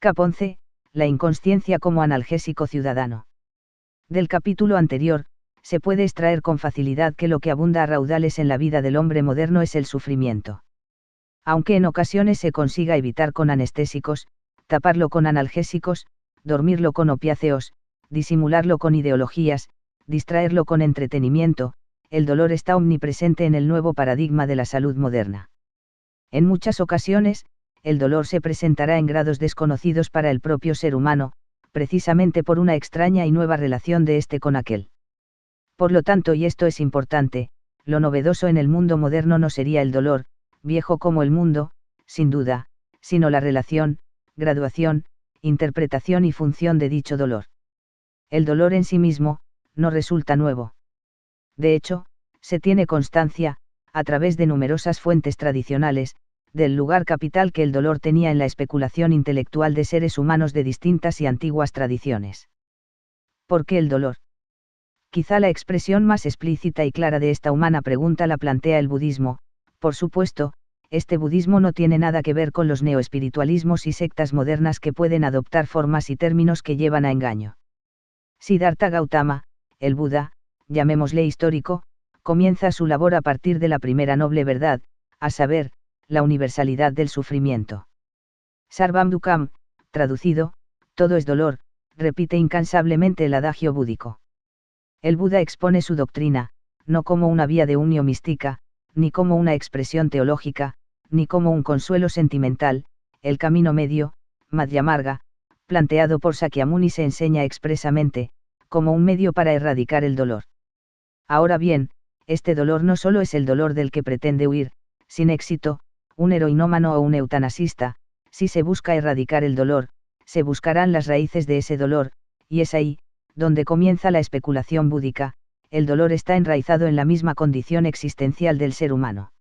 Cap 11, la inconsciencia como analgésico ciudadano. Del capítulo anterior, se puede extraer con facilidad que lo que abunda a raudales en la vida del hombre moderno es el sufrimiento. Aunque en ocasiones se consiga evitar con anestésicos, taparlo con analgésicos, dormirlo con opiáceos, disimularlo con ideologías, distraerlo con entretenimiento, el dolor está omnipresente en el nuevo paradigma de la salud moderna. En muchas ocasiones, el dolor se presentará en grados desconocidos para el propio ser humano, precisamente por una extraña y nueva relación de este con aquel. Por lo tanto, y esto es importante, lo novedoso en el mundo moderno no sería el dolor, viejo como el mundo, sin duda, sino la relación, graduación, interpretación y función de dicho dolor. El dolor en sí mismo, no resulta nuevo. De hecho, se tiene constancia, a través de numerosas fuentes tradicionales, del lugar capital que el dolor tenía en la especulación intelectual de seres humanos de distintas y antiguas tradiciones. ¿Por qué el dolor? Quizá la expresión más explícita y clara de esta humana pregunta la plantea el budismo. Por supuesto, este budismo no tiene nada que ver con los neoespiritualismos y sectas modernas que pueden adoptar formas y términos que llevan a engaño. Siddhartha Gautama, el Buda, llamémosle histórico, comienza su labor a partir de la primera noble verdad, a saber, la universalidad del sufrimiento. Sarvam Dukam, traducido, todo es dolor, repite incansablemente el adagio búdico. El Buda expone su doctrina, no como una vía de unio mística, ni como una expresión teológica, ni como un consuelo sentimental. El camino medio, Madhyamarga, planteado por Sakyamuni se enseña expresamente, como un medio para erradicar el dolor. Ahora bien, este dolor no solo es el dolor del que pretende huir, sin éxito, un heroinómano o un eutanasista. Si se busca erradicar el dolor, se buscarán las raíces de ese dolor, y es ahí, donde comienza la especulación búdica. El dolor está enraizado en la misma condición existencial del ser humano.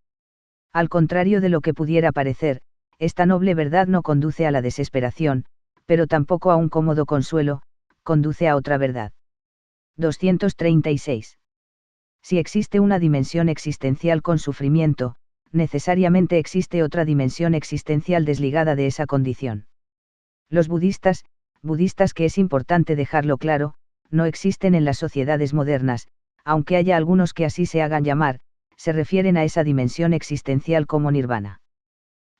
Al contrario de lo que pudiera parecer, esta noble verdad no conduce a la desesperación, pero tampoco a un cómodo consuelo, conduce a otra verdad. 236. Si existe una dimensión existencial con sufrimiento, necesariamente existe otra dimensión existencial desligada de esa condición. Los budistas que es importante dejarlo claro, no existen en las sociedades modernas, aunque haya algunos que así se hagan llamar, se refieren a esa dimensión existencial como nirvana.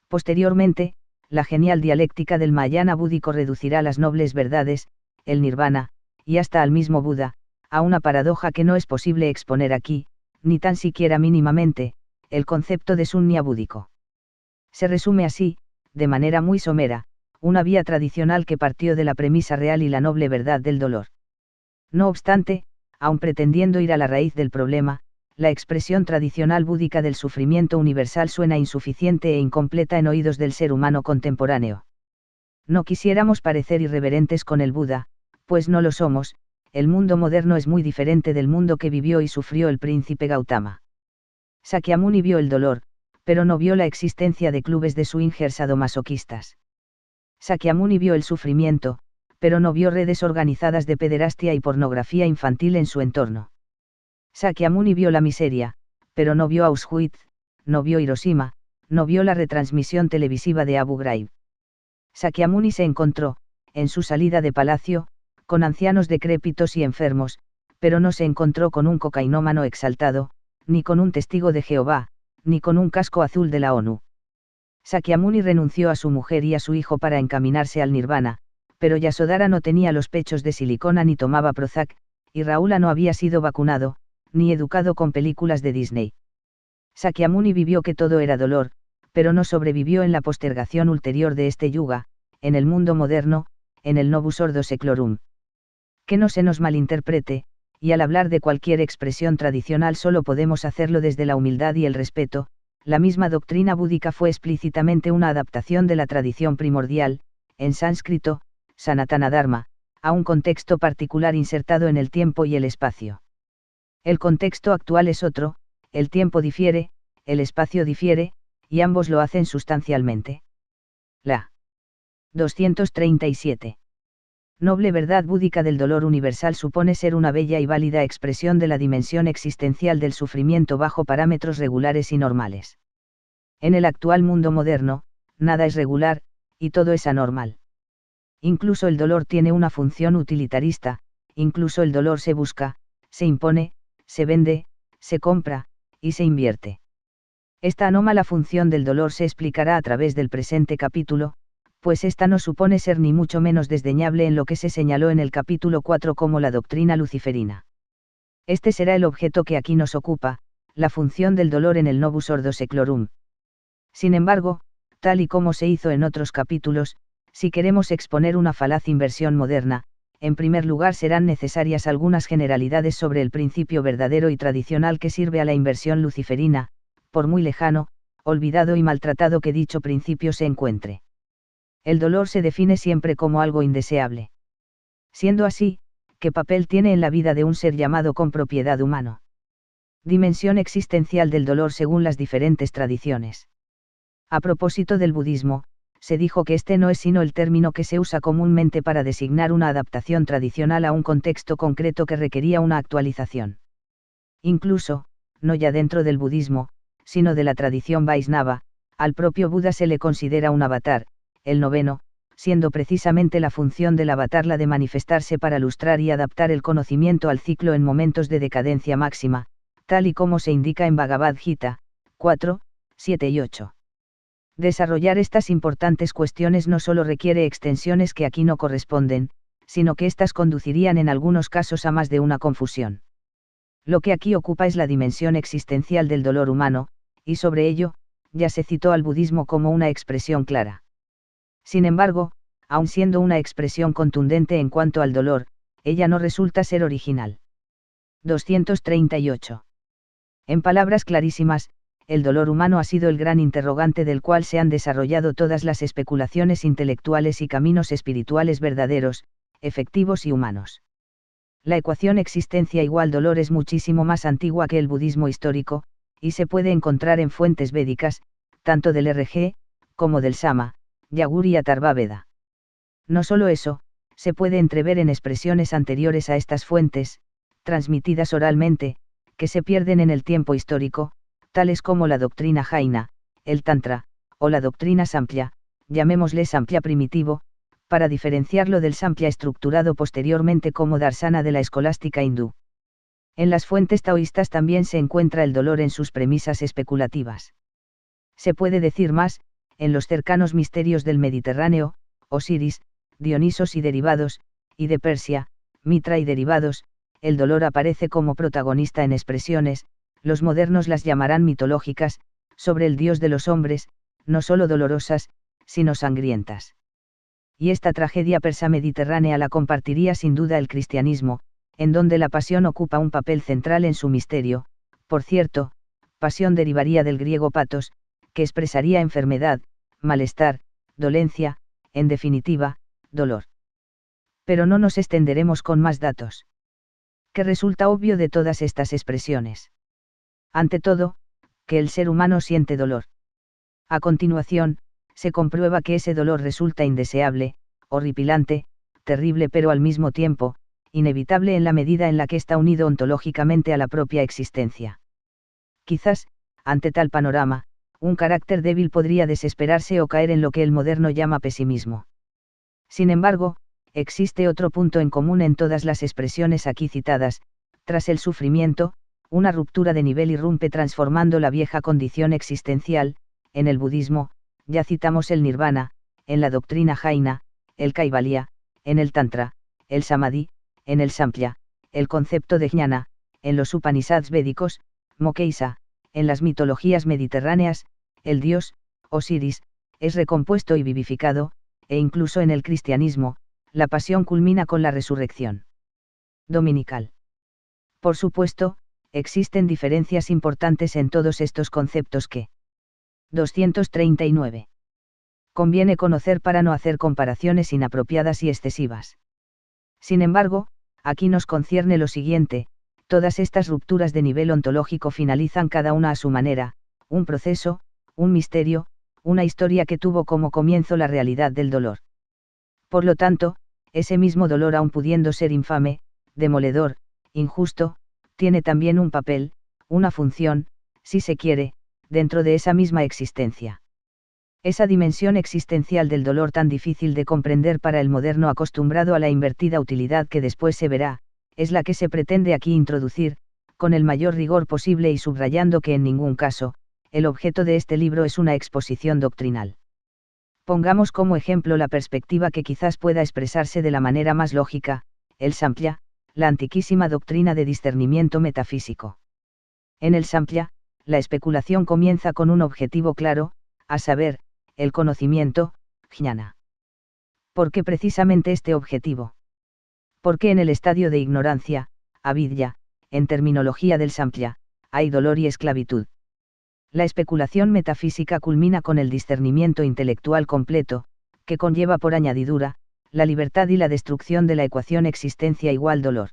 Posteriormente, la genial dialéctica del Mahayana búdico reducirá las nobles verdades, el nirvana, y hasta al mismo Buda, a una paradoja que no es posible exponer aquí, ni tan siquiera mínimamente, el concepto de sunya búdico. Se resume así, de manera muy somera, una vía tradicional que partió de la premisa real y la noble verdad del dolor. No obstante, aun pretendiendo ir a la raíz del problema, la expresión tradicional búdica del sufrimiento universal suena insuficiente e incompleta en oídos del ser humano contemporáneo. No quisiéramos parecer irreverentes con el Buda, pues no lo somos. El mundo moderno es muy diferente del mundo que vivió y sufrió el príncipe Gautama. Sakyamuni vio el dolor, pero no vio la existencia de clubes de swingers sadomasoquistas. Sakyamuni vio el sufrimiento, pero no vio redes organizadas de pederastia y pornografía infantil en su entorno. Sakyamuni vio la miseria, pero no vio Auschwitz, no vio Hiroshima, no vio la retransmisión televisiva de Abu Ghraib. Sakyamuni se encontró, en su salida de palacio, con ancianos decrépitos y enfermos, pero no se encontró con un cocainómano exaltado, ni con un testigo de Jehová, ni con un casco azul de la ONU. Sakyamuni renunció a su mujer y a su hijo para encaminarse al nirvana, pero Yasodhara no tenía los pechos de silicona ni tomaba Prozac, y Raula no había sido vacunado, ni educado con películas de Disney. Sakyamuni vivió que todo era dolor, pero no sobrevivió en la postergación ulterior de este yuga, en el mundo moderno, en el novus ordo seclorum. Que no se nos malinterprete, y al hablar de cualquier expresión tradicional solo podemos hacerlo desde la humildad y el respeto. La misma doctrina búdica fue explícitamente una adaptación de la tradición primordial, en sánscrito, Sanatana Dharma, a un contexto particular insertado en el tiempo y el espacio. El contexto actual es otro, el tiempo difiere, el espacio difiere, y ambos lo hacen sustancialmente. La 237. Noble verdad búdica del dolor universal supone ser una bella y válida expresión de la dimensión existencial del sufrimiento bajo parámetros regulares y normales. En el actual mundo moderno, nada es regular, y todo es anormal. Incluso el dolor tiene una función utilitarista, incluso el dolor se busca, se impone, se vende, se compra, y se invierte. Esta anómala función del dolor se explicará a través del presente capítulo, pues esta no supone ser ni mucho menos desdeñable en lo que se señaló en el capítulo 4 como la doctrina luciferina. Este será el objeto que aquí nos ocupa, la función del dolor en el Novus Ordo Seclorum. Sin embargo, tal y como se hizo en otros capítulos, si queremos exponer una falaz inversión moderna, en primer lugar serán necesarias algunas generalidades sobre el principio verdadero y tradicional que sirve a la inversión luciferina, por muy lejano, olvidado y maltratado que dicho principio se encuentre. El dolor se define siempre como algo indeseable. Siendo así, ¿qué papel tiene en la vida de un ser llamado con propiedad humano? Dimensión existencial del dolor según las diferentes tradiciones. A propósito del budismo, se dijo que este no es sino el término que se usa comúnmente para designar una adaptación tradicional a un contexto concreto que requería una actualización. Incluso, no ya dentro del budismo, sino de la tradición Vaisnava, al propio Buda se le considera un avatar, el noveno, siendo precisamente la función del avatar la de manifestarse para lustrar y adaptar el conocimiento al ciclo en momentos de decadencia máxima, tal y como se indica en Bhagavad Gita, 4, 7 y 8. Desarrollar estas importantes cuestiones no solo requiere extensiones que aquí no corresponden, sino que éstas conducirían en algunos casos a más de una confusión. Lo que aquí ocupa es la dimensión existencial del dolor humano, y sobre ello, ya se citó al budismo como una expresión clara. Sin embargo, aun siendo una expresión contundente en cuanto al dolor, ella no resulta ser original. 238. En palabras clarísimas, el dolor humano ha sido el gran interrogante del cual se han desarrollado todas las especulaciones intelectuales y caminos espirituales verdaderos, efectivos y humanos. La ecuación existencia igual dolor es muchísimo más antigua que el budismo histórico, y se puede encontrar en fuentes védicas, tanto del RG, como del Sama, Yagur y Atharvaveda. No solo eso, se puede entrever en expresiones anteriores a estas fuentes, transmitidas oralmente, que se pierden en el tiempo histórico, tales como la doctrina Jaina, el Tantra, o la doctrina Samkhya, llamémosle Samkhya primitivo, para diferenciarlo del Samkhya estructurado posteriormente como Darsana de la escolástica hindú. En las fuentes taoístas también se encuentra el dolor en sus premisas especulativas. Se puede decir más, en los cercanos misterios del Mediterráneo, Osiris, Dionisos y derivados, y de Persia, Mitra y derivados, el dolor aparece como protagonista en expresiones, los modernos las llamarán mitológicas, sobre el dios de los hombres, no solo dolorosas, sino sangrientas. Y esta tragedia persa mediterránea la compartiría sin duda el cristianismo, en donde la pasión ocupa un papel central en su misterio. Por cierto, pasión derivaría del griego patos, que expresaría enfermedad, malestar, dolencia, en definitiva, dolor. Pero no nos extenderemos con más datos. ¿Qué resulta obvio de todas estas expresiones? Ante todo, que el ser humano siente dolor. A continuación, se comprueba que ese dolor resulta indeseable, horripilante, terrible pero al mismo tiempo, inevitable en la medida en la que está unido ontológicamente a la propia existencia. Quizás, ante tal panorama, un carácter débil podría desesperarse o caer en lo que el moderno llama pesimismo. Sin embargo, existe otro punto en común en todas las expresiones aquí citadas: tras el sufrimiento, una ruptura de nivel irrumpe transformando la vieja condición existencial. En el budismo, ya citamos el nirvana, en la doctrina Jaina, el kaivalya, en el tantra, el samadhi, en el samkhya, el concepto de jnana, en los Upanishads védicos, moksha, en las mitologías mediterráneas, el dios, Osiris, es recompuesto y vivificado, e incluso en el cristianismo, la pasión culmina con la resurrección dominical. Por supuesto, existen diferencias importantes en todos estos conceptos que 239. Conviene conocer para no hacer comparaciones inapropiadas y excesivas. Sin embargo, aquí nos concierne lo siguiente: todas estas rupturas de nivel ontológico finalizan cada una a su manera, un proceso, un misterio, una historia que tuvo como comienzo la realidad del dolor. Por lo tanto, ese mismo dolor, aun pudiendo ser infame, demoledor, injusto, tiene también un papel, una función, si se quiere, dentro de esa misma existencia. Esa dimensión existencial del dolor tan difícil de comprender para el moderno acostumbrado a la invertida utilidad que después se verá, es la que se pretende aquí introducir, con el mayor rigor posible y subrayando que en ningún caso, el objeto de este libro es una exposición doctrinal. Pongamos como ejemplo la perspectiva que quizás pueda expresarse de la manera más lógica, el Samkhya, la antiquísima doctrina de discernimiento metafísico. En el Samkhya, la especulación comienza con un objetivo claro, a saber, el conocimiento, jnana. ¿Por qué precisamente este objetivo? Porque en el estadio de ignorancia, avidya, en terminología del Samkhya, hay dolor y esclavitud. La especulación metafísica culmina con el discernimiento intelectual completo, que conlleva por añadidura, la libertad y la destrucción de la ecuación existencia igual dolor.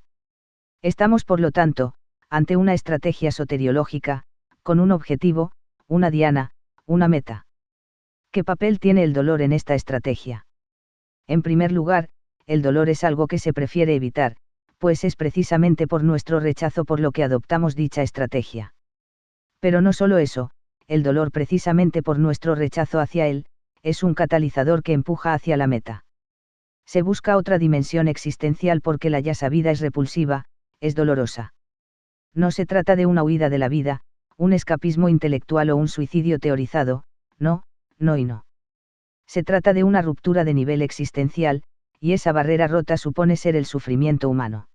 Estamos por lo tanto, ante una estrategia soteriológica, con un objetivo, una diana, una meta. ¿Qué papel tiene el dolor en esta estrategia? En primer lugar, el dolor es algo que se prefiere evitar, pues es precisamente por nuestro rechazo por lo que adoptamos dicha estrategia. Pero no solo eso, el dolor precisamente por nuestro rechazo hacia él, es un catalizador que empuja hacia la meta. Se busca otra dimensión existencial porque la ya sabida es repulsiva, es dolorosa. No se trata de una huida de la vida, un escapismo intelectual o un suicidio teorizado, no, no y no. Se trata de una ruptura de nivel existencial, y esa barrera rota supone ser el sufrimiento humano.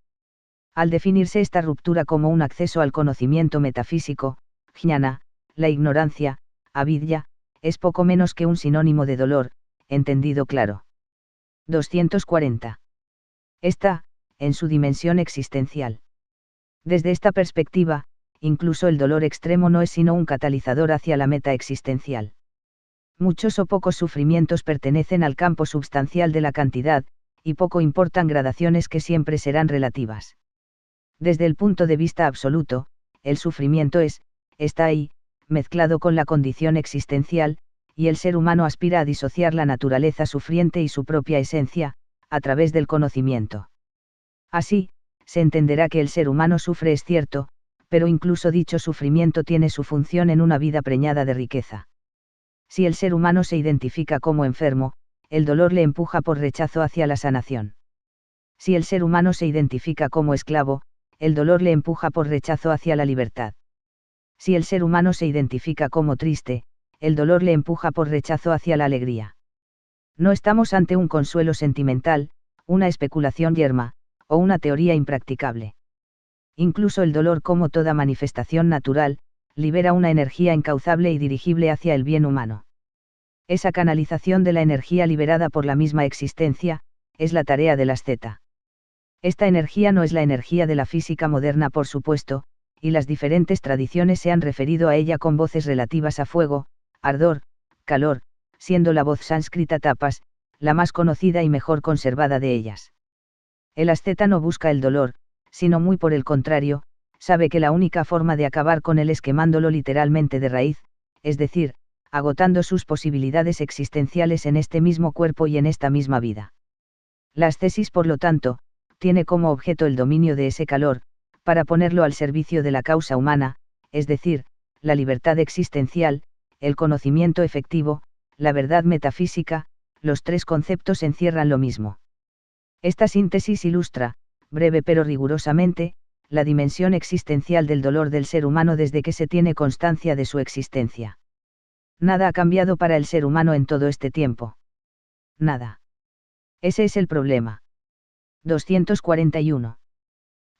Al definirse esta ruptura como un acceso al conocimiento metafísico, jnana, la ignorancia, avidya, es poco menos que un sinónimo de dolor, entendido claro. 240. Está, en su dimensión existencial. Desde esta perspectiva, incluso el dolor extremo no es sino un catalizador hacia la meta existencial. Muchos o pocos sufrimientos pertenecen al campo substancial de la cantidad, y poco importan gradaciones que siempre serán relativas. Desde el punto de vista absoluto, el sufrimiento está ahí, mezclado con la condición existencial, y el ser humano aspira a disociar la naturaleza sufriente y su propia esencia, a través del conocimiento. Así, se entenderá que el ser humano sufre es cierto, pero incluso dicho sufrimiento tiene su función en una vida preñada de riqueza. Si el ser humano se identifica como enfermo, el dolor le empuja por rechazo hacia la sanación. Si el ser humano se identifica como esclavo, el dolor le empuja por rechazo hacia la libertad. Si el ser humano se identifica como triste, el dolor le empuja por rechazo hacia la alegría. No estamos ante un consuelo sentimental, una especulación yerma, o una teoría impracticable. Incluso el dolor, como toda manifestación natural, libera una energía incauzable y dirigible hacia el bien humano. Esa canalización de la energía liberada por la misma existencia, es la tarea del asceta. Esta energía no es la energía de la física moderna, por supuesto, y las diferentes tradiciones se han referido a ella con voces relativas a fuego, ardor, calor, siendo la voz sánscrita tapas, la más conocida y mejor conservada de ellas. El asceta no busca el dolor, sino muy por el contrario, sabe que la única forma de acabar con él es quemándolo literalmente de raíz, es decir, agotando sus posibilidades existenciales en este mismo cuerpo y en esta misma vida. La ascesis, por lo tanto, tiene como objeto el dominio de ese calor, para ponerlo al servicio de la causa humana, es decir, la libertad existencial, el conocimiento efectivo, la verdad metafísica, los tres conceptos encierran lo mismo. Esta síntesis ilustra, breve pero rigurosamente, la dimensión existencial del dolor del ser humano desde que se tiene constancia de su existencia. Nada ha cambiado para el ser humano en todo este tiempo. Nada. Ese es el problema. 241.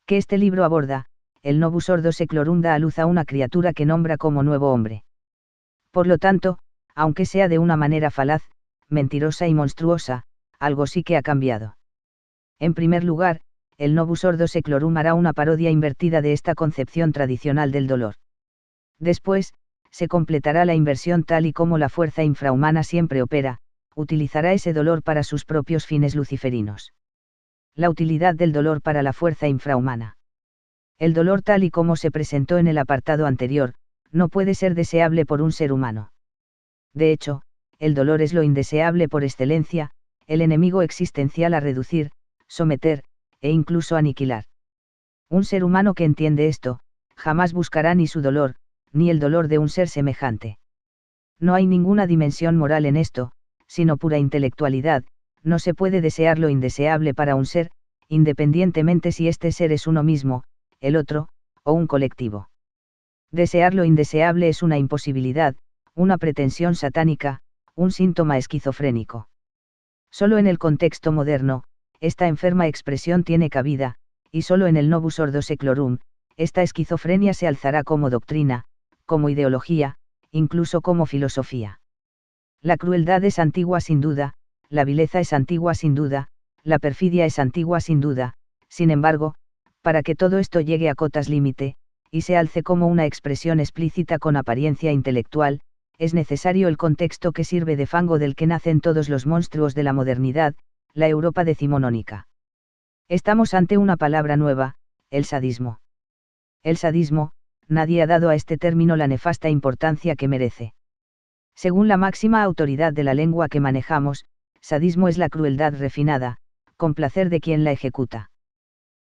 Que este libro aborda, el Novus Ordo Seclorum da a luz a una criatura que nombra como nuevo hombre. Por lo tanto, aunque sea de una manera falaz, mentirosa y monstruosa, algo sí que ha cambiado. En primer lugar, el Novus Ordo Seclorum hará una parodia invertida de esta concepción tradicional del dolor. Después, se completará la inversión tal y como la fuerza infrahumana siempre opera, utilizará ese dolor para sus propios fines luciferinos. La utilidad del dolor para la fuerza infrahumana. El dolor tal y como se presentó en el apartado anterior, no puede ser deseable por un ser humano. De hecho, el dolor es lo indeseable por excelencia, el enemigo existencial a reducir, someter, e incluso aniquilar. Un ser humano que entiende esto, jamás buscará ni su dolor, ni el dolor de un ser semejante. No hay ninguna dimensión moral en esto, sino pura intelectualidad. No se puede desear lo indeseable para un ser, independientemente si este ser es uno mismo, el otro, o un colectivo. Desear lo indeseable es una imposibilidad, una pretensión satánica, un síntoma esquizofrénico. Solo en el contexto moderno, esta enferma expresión tiene cabida, y solo en el novus ordo seclorum, esta esquizofrenia se alzará como doctrina, como ideología, incluso como filosofía. La crueldad es antigua sin duda, la vileza es antigua sin duda, la perfidia es antigua sin duda, sin embargo, para que todo esto llegue a cotas límite, y se alce como una expresión explícita con apariencia intelectual, es necesario el contexto que sirve de fango del que nacen todos los monstruos de la modernidad, la Europa decimonónica. Estamos ante una palabra nueva, el sadismo. El sadismo, nadie ha dado a este término la nefasta importancia que merece. Según la máxima autoridad de la lengua que manejamos, sadismo es la crueldad refinada, con placer de quien la ejecuta.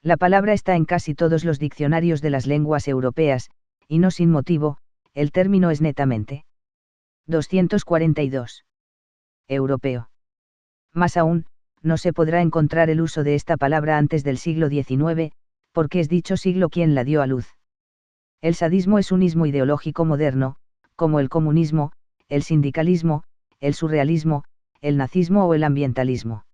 La palabra está en casi todos los diccionarios de las lenguas europeas, y no sin motivo, el término es netamente 242. Europeo. Más aún, no se podrá encontrar el uso de esta palabra antes del siglo XIX, porque es dicho siglo quien la dio a luz. El sadismo es un ismo ideológico moderno, como el comunismo, el sindicalismo, el surrealismo, el nazismo o el ambientalismo.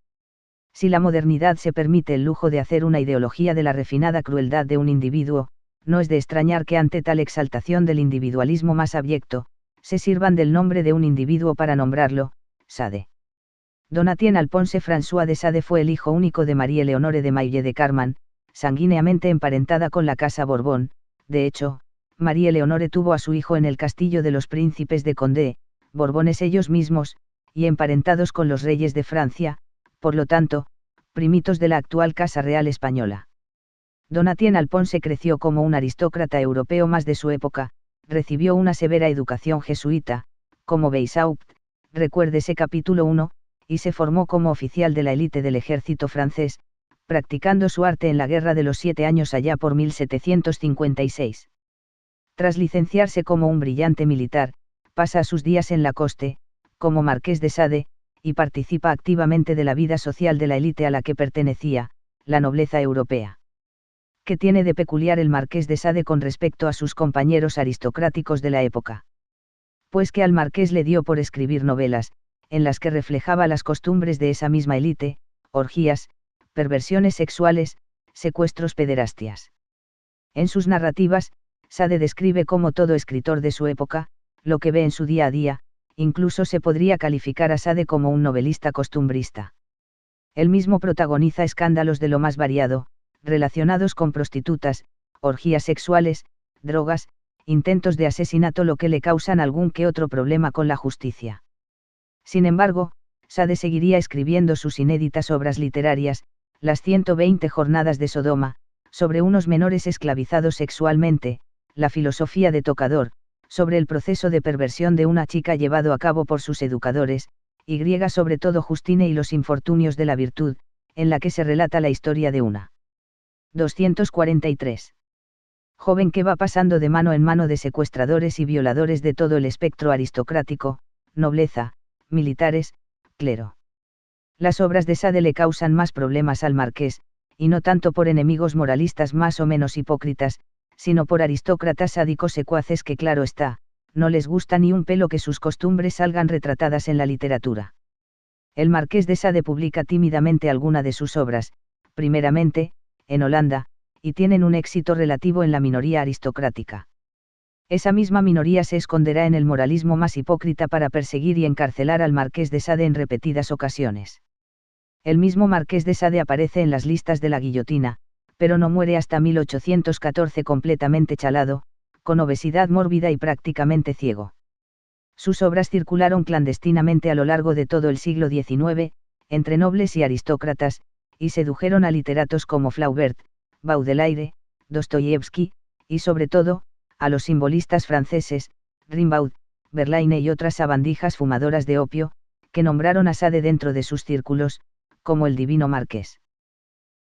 Si la modernidad se permite el lujo de hacer una ideología de la refinada crueldad de un individuo, no es de extrañar que ante tal exaltación del individualismo más abyecto, se sirvan del nombre de un individuo para nombrarlo, Sade. Donatien Alphonse François de Sade fue el hijo único de Marie Leonore de Maille de Carman, sanguíneamente emparentada con la casa Borbón. De hecho, Marie Leonore tuvo a su hijo en el castillo de los príncipes de Condé, Borbones ellos mismos, y emparentados con los reyes de Francia, por lo tanto, primitos de la actual Casa Real Española. Donatien Alphonse creció como un aristócrata europeo más de su época, recibió una severa educación jesuita, como Weishaupt, recuérdese capítulo 1, y se formó como oficial de la élite del ejército francés, practicando su arte en la Guerra de los 7 Años allá por 1756. Tras licenciarse como un brillante militar, pasa sus días en la corte, como marqués de Sade, y participa activamente de la vida social de la élite a la que pertenecía, la nobleza europea. ¿Qué tiene de peculiar el marqués de Sade con respecto a sus compañeros aristocráticos de la época? Pues que al marqués le dio por escribir novelas, en las que reflejaba las costumbres de esa misma élite, orgías, perversiones sexuales, secuestros, pederastias. En sus narrativas, Sade describe como todo escritor de su época, lo que ve en su día a día, incluso se podría calificar a Sade como un novelista costumbrista. Él mismo protagoniza escándalos de lo más variado, relacionados con prostitutas, orgías sexuales, drogas, intentos de asesinato, lo que le causan algún que otro problema con la justicia. Sin embargo, Sade seguiría escribiendo sus inéditas obras literarias, las 120 jornadas de Sodoma, sobre unos menores esclavizados sexualmente, la filosofía de Tocador, sobre el proceso de perversión de una chica llevado a cabo por sus educadores, y griega sobre todo Justine y los infortunios de la virtud, en la que se relata la historia de una 243. Joven que va pasando de mano en mano de secuestradores y violadores de todo el espectro aristocrático, nobleza, militares, clero. Las obras de Sade le causan más problemas al marqués, y no tanto por enemigos moralistas más o menos hipócritas, sino por aristócratas sádicos secuaces que, claro está, no les gusta ni un pelo que sus costumbres salgan retratadas en la literatura. El marqués de Sade publica tímidamente alguna de sus obras, primeramente, en Holanda, y tienen un éxito relativo en la minoría aristocrática. Esa misma minoría se esconderá en el moralismo más hipócrita para perseguir y encarcelar al marqués de Sade en repetidas ocasiones. El mismo marqués de Sade aparece en las listas de la guillotina, pero no muere hasta 1814 completamente chalado, con obesidad mórbida y prácticamente ciego. Sus obras circularon clandestinamente a lo largo de todo el siglo XIX, entre nobles y aristócratas, y sedujeron a literatos como Flaubert, Baudelaire, Dostoyevsky, y sobre todo, a los simbolistas franceses, Rimbaud, Verlaine y otras sabandijas fumadoras de opio, que nombraron a Sade dentro de sus círculos, como el Divino Marqués.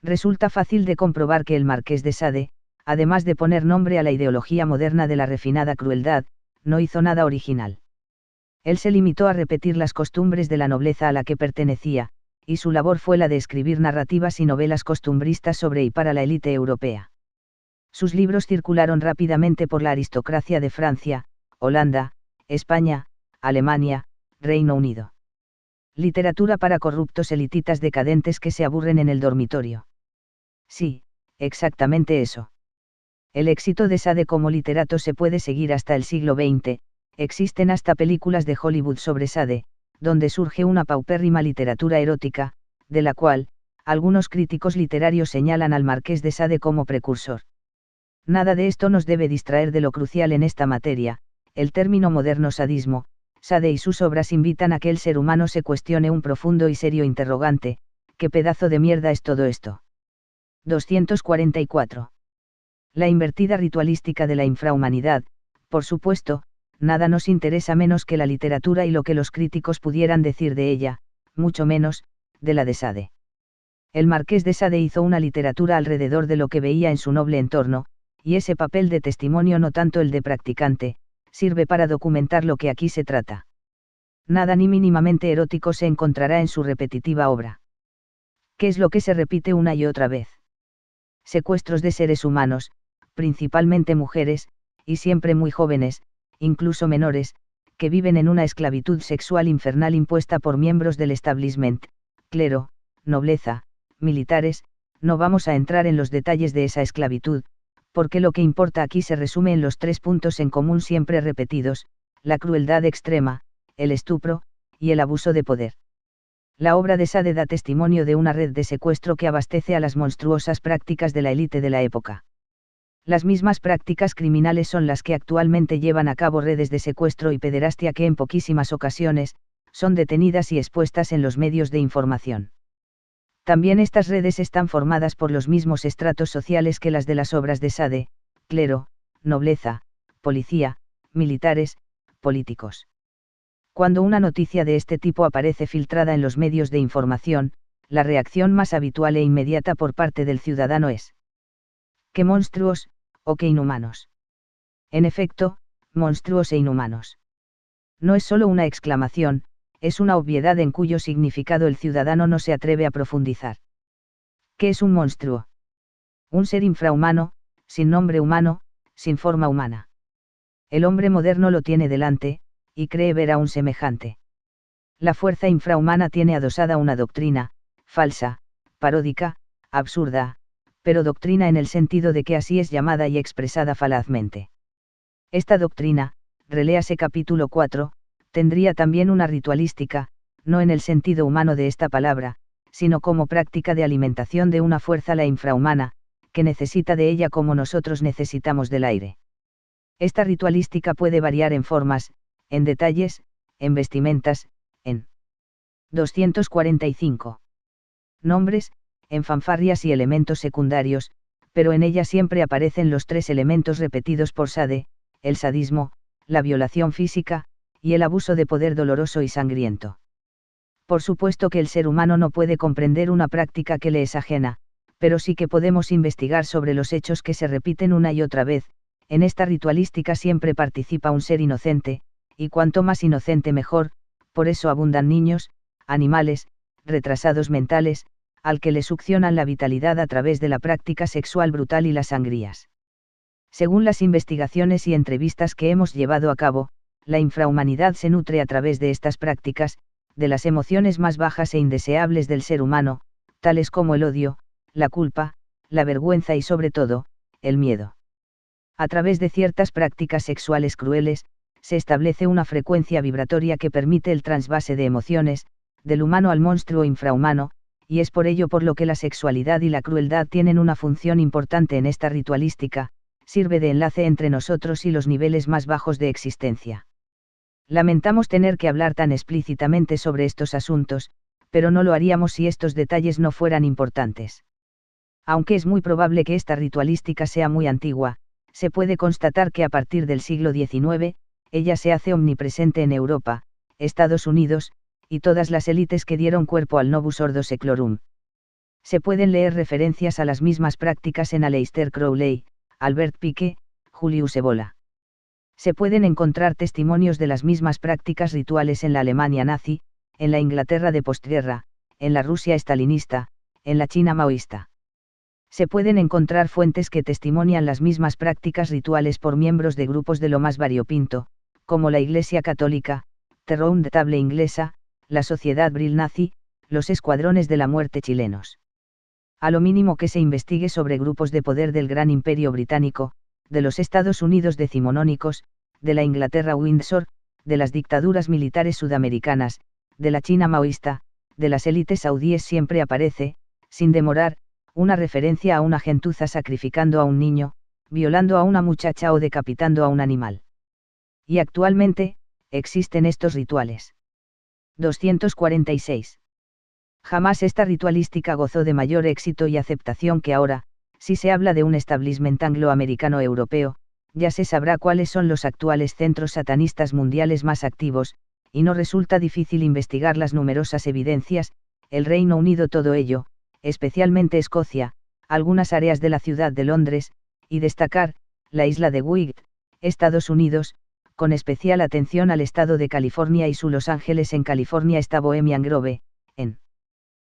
Resulta fácil de comprobar que el Marqués de Sade, además de poner nombre a la ideología moderna de la refinada crueldad, no hizo nada original. Él se limitó a repetir las costumbres de la nobleza a la que pertenecía, y su labor fue la de escribir narrativas y novelas costumbristas sobre y para la élite europea. Sus libros circularon rápidamente por la aristocracia de Francia, Holanda, España, Alemania, Reino Unido. Literatura para corruptos elititas decadentes que se aburren en el dormitorio. Sí, exactamente eso. El éxito de Sade como literato se puede seguir hasta el siglo XX, existen hasta películas de Hollywood sobre Sade, donde surge una paupérrima literatura erótica, de la cual, algunos críticos literarios señalan al Marqués de Sade como precursor. Nada de esto nos debe distraer de lo crucial en esta materia, el término moderno sadismo. Sade y sus obras invitan a que el ser humano se cuestione un profundo y serio interrogante: ¿qué pedazo de mierda es todo esto? 244. La invertida ritualística de la infrahumanidad. Por supuesto, nada nos interesa menos que la literatura y lo que los críticos pudieran decir de ella, mucho menos, de la de Sade. El Marqués de Sade hizo una literatura alrededor de lo que veía en su noble entorno, y ese papel de testimonio, no tanto el de practicante, sirve para documentar lo que aquí se trata. Nada ni mínimamente erótico se encontrará en su repetitiva obra. ¿Qué es lo que se repite una y otra vez? Secuestros de seres humanos, principalmente mujeres, y siempre muy jóvenes, incluso menores, que viven en una esclavitud sexual infernal impuesta por miembros del establishment, clero, nobleza, militares. No vamos a entrar en los detalles de esa esclavitud, porque lo que importa aquí se resume en los 3 puntos en común siempre repetidos: la crueldad extrema, el estupro, y el abuso de poder. La obra de Sade da testimonio de una red de secuestro que abastece a las monstruosas prácticas de la élite de la época. Las mismas prácticas criminales son las que actualmente llevan a cabo redes de secuestro y pederastia que en poquísimas ocasiones son detenidas y expuestas en los medios de información. También estas redes están formadas por los mismos estratos sociales que las de las obras de Sade: clero, nobleza, policía, militares, políticos. Cuando una noticia de este tipo aparece filtrada en los medios de información, la reacción más habitual e inmediata por parte del ciudadano es: ¡qué monstruos, o qué inhumanos! En efecto, monstruos e inhumanos. No es solo una exclamación, es una obviedad en cuyo significado el ciudadano no se atreve a profundizar. ¿Qué es un monstruo? Un ser infrahumano, sin nombre humano, sin forma humana. El hombre moderno lo tiene delante, y cree ver a un semejante. La fuerza infrahumana tiene adosada una doctrina, falsa, paródica, absurda, pero doctrina en el sentido de que así es llamada y expresada falazmente. Esta doctrina, reléase capítulo 4, tendría también una ritualística, no en el sentido humano de esta palabra, sino como práctica de alimentación de una fuerza, la infrahumana, que necesita de ella como nosotros necesitamos del aire. Esta ritualística puede variar en formas, en detalles, en vestimentas, en 245 nombres, en fanfarrias y elementos secundarios, pero en ella siempre aparecen los 3 elementos repetidos por Sade: el sadismo, la violación física, y el abuso de poder doloroso y sangriento. Por supuesto que el ser humano no puede comprender una práctica que le es ajena, pero sí que podemos investigar sobre los hechos que se repiten una y otra vez. En esta ritualística siempre participa un ser inocente, y cuanto más inocente mejor, por eso abundan niños, animales, retrasados mentales, al que le succionan la vitalidad a través de la práctica sexual brutal y las sangrías. Según las investigaciones y entrevistas que hemos llevado a cabo, la infrahumanidad se nutre a través de estas prácticas, de las emociones más bajas e indeseables del ser humano, tales como el odio, la culpa, la vergüenza y sobre todo, el miedo. A través de ciertas prácticas sexuales crueles, se establece una frecuencia vibratoria que permite el trasvase de emociones, del humano al monstruo infrahumano, y es por ello por lo que la sexualidad y la crueldad tienen una función importante en esta ritualística, sirve de enlace entre nosotros y los niveles más bajos de existencia. Lamentamos tener que hablar tan explícitamente sobre estos asuntos, pero no lo haríamos si estos detalles no fueran importantes. Aunque es muy probable que esta ritualística sea muy antigua, se puede constatar que a partir del siglo XIX, ella se hace omnipresente en Europa, Estados Unidos, y todas las élites que dieron cuerpo al Novus Ordo Seclorum. Se pueden leer referencias a las mismas prácticas en Aleister Crowley, Albert Pike, Julius Evola. Se pueden encontrar testimonios de las mismas prácticas rituales en la Alemania nazi, en la Inglaterra de postguerra, en la Rusia estalinista, en la China maoísta. Se pueden encontrar fuentes que testimonian las mismas prácticas rituales por miembros de grupos de lo más variopinto, como la Iglesia Católica, The Round Table inglesa, la Sociedad Brill nazi, los Escuadrones de la Muerte chilenos. A lo mínimo que se investigue sobre grupos de poder del Gran Imperio Británico, de los Estados Unidos decimonónicos, de la Inglaterra Windsor, de las dictaduras militares sudamericanas, de la China maoísta, de las élites saudíes siempre aparece, sin demorar, una referencia a una gentuza sacrificando a un niño, violando a una muchacha o decapitando a un animal. Y actualmente, existen estos rituales. 246. Jamás esta ritualística gozó de mayor éxito y aceptación que ahora, si se habla de un establishment angloamericano europeo, ya se sabrá cuáles son los actuales centros satanistas mundiales más activos, y no resulta difícil investigar las numerosas evidencias, el Reino Unido todo ello, especialmente Escocia, algunas áreas de la ciudad de Londres, y destacar, la isla de Wight, Estados Unidos, con especial atención al estado de California y su Los Ángeles en California está Bohemian Grove, en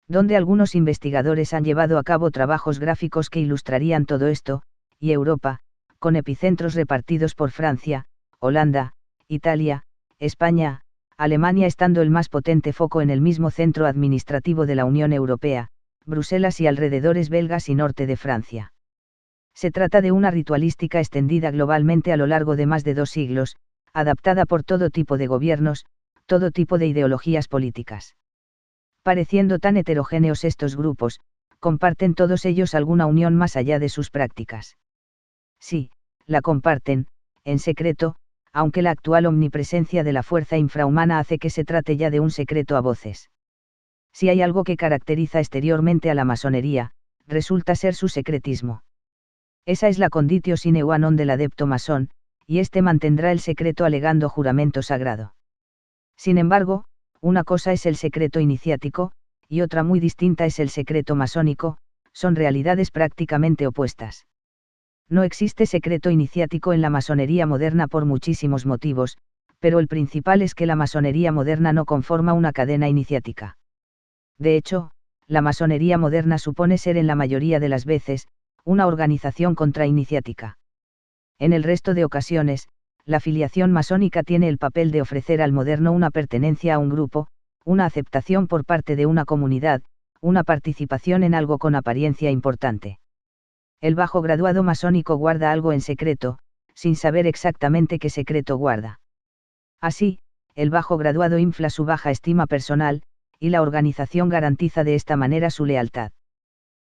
donde algunos investigadores han llevado a cabo trabajos gráficos que ilustrarían todo esto, y Europa, con epicentros repartidos por Francia, Holanda, Italia, España, Alemania estando el más potente foco en el mismo centro administrativo de la Unión Europea, Bruselas y alrededores belgas y norte de Francia. Se trata de una ritualística extendida globalmente a lo largo de más de 2 siglos, adaptada por todo tipo de gobiernos, todo tipo de ideologías políticas. Pareciendo tan heterogéneos estos grupos, comparten todos ellos alguna unión más allá de sus prácticas. Sí, la comparten, en secreto, aunque la actual omnipresencia de la fuerza infrahumana hace que se trate ya de un secreto a voces. Si hay algo que caracteriza exteriormente a la masonería, resulta ser su secretismo. Esa es la conditio sine qua non del adepto masón, y éste mantendrá el secreto alegando juramento sagrado. Sin embargo, una cosa es el secreto iniciático, y otra muy distinta es el secreto masónico, son realidades prácticamente opuestas. No existe secreto iniciático en la masonería moderna por muchísimos motivos, pero el principal es que la masonería moderna no conforma una cadena iniciática. De hecho, la masonería moderna supone ser en la mayoría de las veces, una organización contrainiciática. En el resto de ocasiones, la filiación masónica tiene el papel de ofrecer al moderno una pertenencia a un grupo, una aceptación por parte de una comunidad, una participación en algo con apariencia importante. El bajo graduado masónico guarda algo en secreto, sin saber exactamente qué secreto guarda. Así, el bajo graduado infla su baja estima personal, y la organización garantiza de esta manera su lealtad.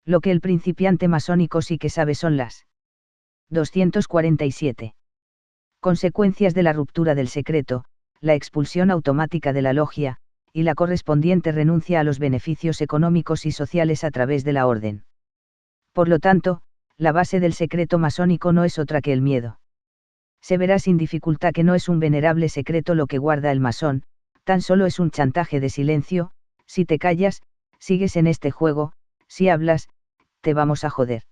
Lo que el principiante masónico sí que sabe son las 247. Consecuencias de la ruptura del secreto, la expulsión automática de la logia, y la correspondiente renuncia a los beneficios económicos y sociales a través de la orden. Por lo tanto, la base del secreto masónico no es otra que el miedo. Se verá sin dificultad que no es un venerable secreto lo que guarda el masón, tan solo es un chantaje de silencio, si te callas, sigues en este juego, si hablas, te vamos a joder.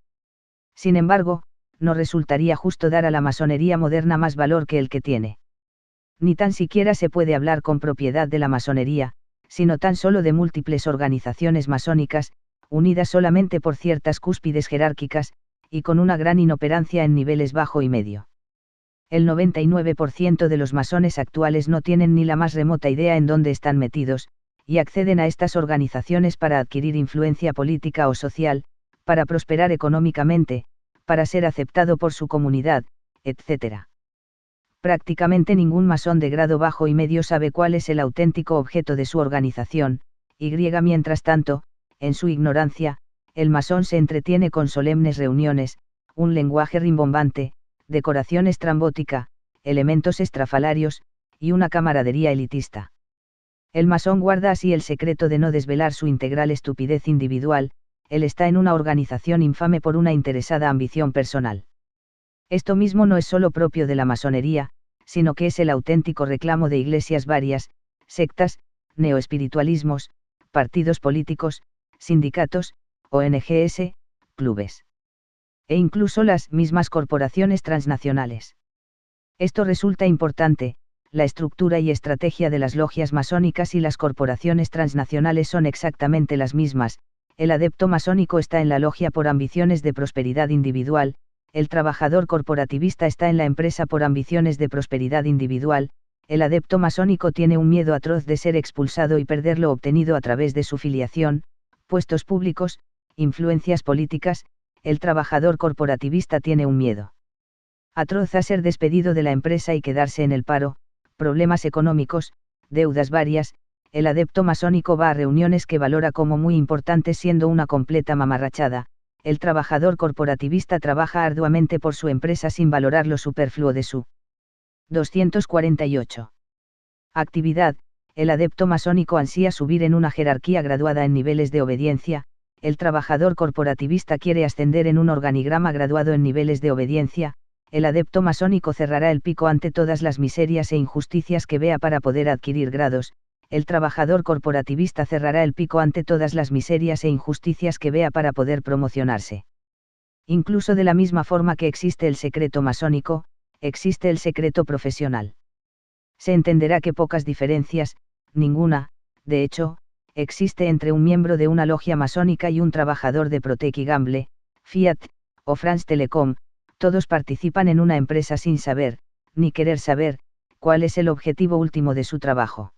Sin embargo, no resultaría justo dar a la masonería moderna más valor que el que tiene. Ni tan siquiera se puede hablar con propiedad de la masonería, sino tan solo de múltiples organizaciones masónicas, unidas solamente por ciertas cúspides jerárquicas, y con una gran inoperancia en niveles bajo y medio. El 99% de los masones actuales no tienen ni la más remota idea en dónde están metidos, y acceden a estas organizaciones para adquirir influencia política o social, para prosperar económicamente, para ser aceptado por su comunidad, etc. Prácticamente ningún masón de grado bajo y medio sabe cuál es el auténtico objeto de su organización, y mientras tanto, en su ignorancia, el masón se entretiene con solemnes reuniones, un lenguaje rimbombante, decoración estrambótica, elementos estrafalarios, y una camaradería elitista. El masón guarda así el secreto de no desvelar su integral estupidez individual, él está en una organización infame por una interesada ambición personal. Esto mismo no es solo propio de la masonería, sino que es el auténtico reclamo de iglesias varias, sectas, neoespiritualismos, partidos políticos, sindicatos, ONGs, clubes. E incluso las mismas corporaciones transnacionales. Esto resulta importante. La estructura y estrategia de las logias masónicas y las corporaciones transnacionales son exactamente las mismas. El adepto masónico está en la logia por ambiciones de prosperidad individual, el trabajador corporativista está en la empresa por ambiciones de prosperidad individual, el adepto masónico tiene un miedo atroz de ser expulsado y perder lo obtenido a través de su filiación, puestos públicos, influencias políticas, el trabajador corporativista tiene un miedo atroz a ser despedido de la empresa y quedarse en el paro, problemas económicos, deudas varias. El adepto masónico va a reuniones que valora como muy importantes siendo una completa mamarrachada. El trabajador corporativista trabaja arduamente por su empresa sin valorar lo superfluo de su 248. Actividad. El adepto masónico ansía subir en una jerarquía graduada en niveles de obediencia. El trabajador corporativista quiere ascender en un organigrama graduado en niveles de obediencia. El adepto masónico cerrará el pico ante todas las miserias e injusticias que vea para poder adquirir grados. El trabajador corporativista cerrará el pico ante todas las miserias e injusticias que vea para poder promocionarse. Incluso de la misma forma que existe el secreto masónico, existe el secreto profesional. Se entenderá que pocas diferencias, ninguna, de hecho, existe entre un miembro de una logia masónica y un trabajador de Protec y Gamble, Fiat, o France Telecom. Todos participan en una empresa sin saber, ni querer saber, cuál es el objetivo último de su trabajo.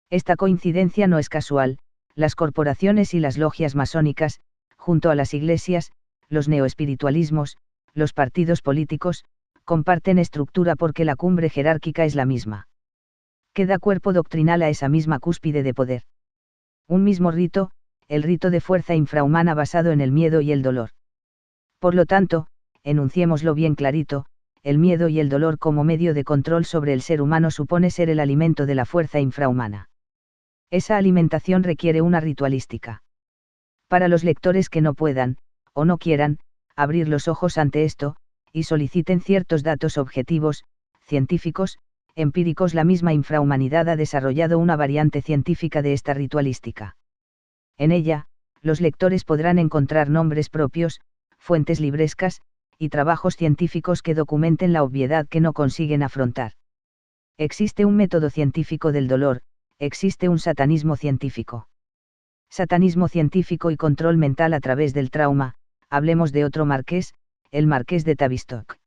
Esta coincidencia no es casual. Las corporaciones y las logias masónicas, junto a las iglesias, los neoespiritualismos, los partidos políticos, comparten estructura porque la cumbre jerárquica es la misma. Que da cuerpo doctrinal a esa misma cúspide de poder. Un mismo rito, el rito de fuerza infrahumana basado en el miedo y el dolor. Por lo tanto, enunciémoslo bien clarito, el miedo y el dolor como medio de control sobre el ser humano supone ser el alimento de la fuerza infrahumana. Esa alimentación requiere una ritualística. Para los lectores que no puedan, o no quieran, abrir los ojos ante esto, y soliciten ciertos datos objetivos, científicos, empíricos, la misma infrahumanidad ha desarrollado una variante científica de esta ritualística. En ella, los lectores podrán encontrar nombres propios, fuentes librescas, y trabajos científicos que documenten la obviedad que no consiguen afrontar. Existe un método científico del dolor, existe un satanismo científico. Satanismo científico y control mental a través del trauma. Hablemos de otro marqués, el marqués de Tavistock.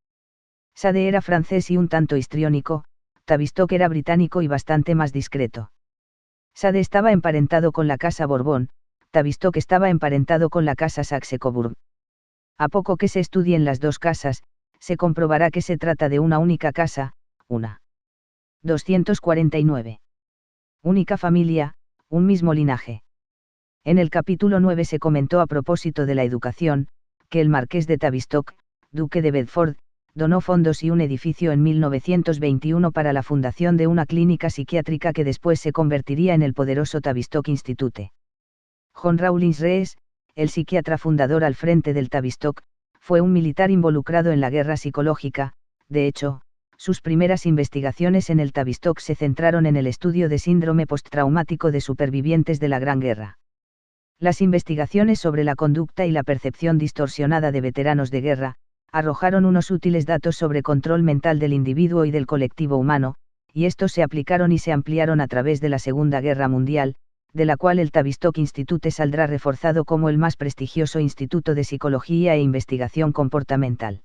Sade era francés y un tanto histriónico, Tavistock era británico y bastante más discreto. Sade estaba emparentado con la casa Borbón, Tavistock estaba emparentado con la casa Saxe-Coburg. A poco que se estudien las dos casas, se comprobará que se trata de una única casa, una. 249. Única familia, un mismo linaje. En el capítulo 9 se comentó a propósito de la educación, que el marqués de Tavistock, duque de Bedford, donó fondos y un edificio en 1921 para la fundación de una clínica psiquiátrica que después se convertiría en el poderoso Tavistock Institute. John Rawlins Rees, el psiquiatra fundador al frente del Tavistock, fue un militar involucrado en la guerra psicológica. De hecho, sus primeras investigaciones en el Tavistock se centraron en el estudio de síndrome postraumático de supervivientes de la Gran Guerra. Las investigaciones sobre la conducta y la percepción distorsionada de veteranos de guerra, arrojaron unos útiles datos sobre control mental del individuo y del colectivo humano, y estos se aplicaron y se ampliaron a través de la Segunda Guerra Mundial, de la cual el Tavistock Institute saldrá reforzado como el más prestigioso instituto de psicología e investigación comportamental.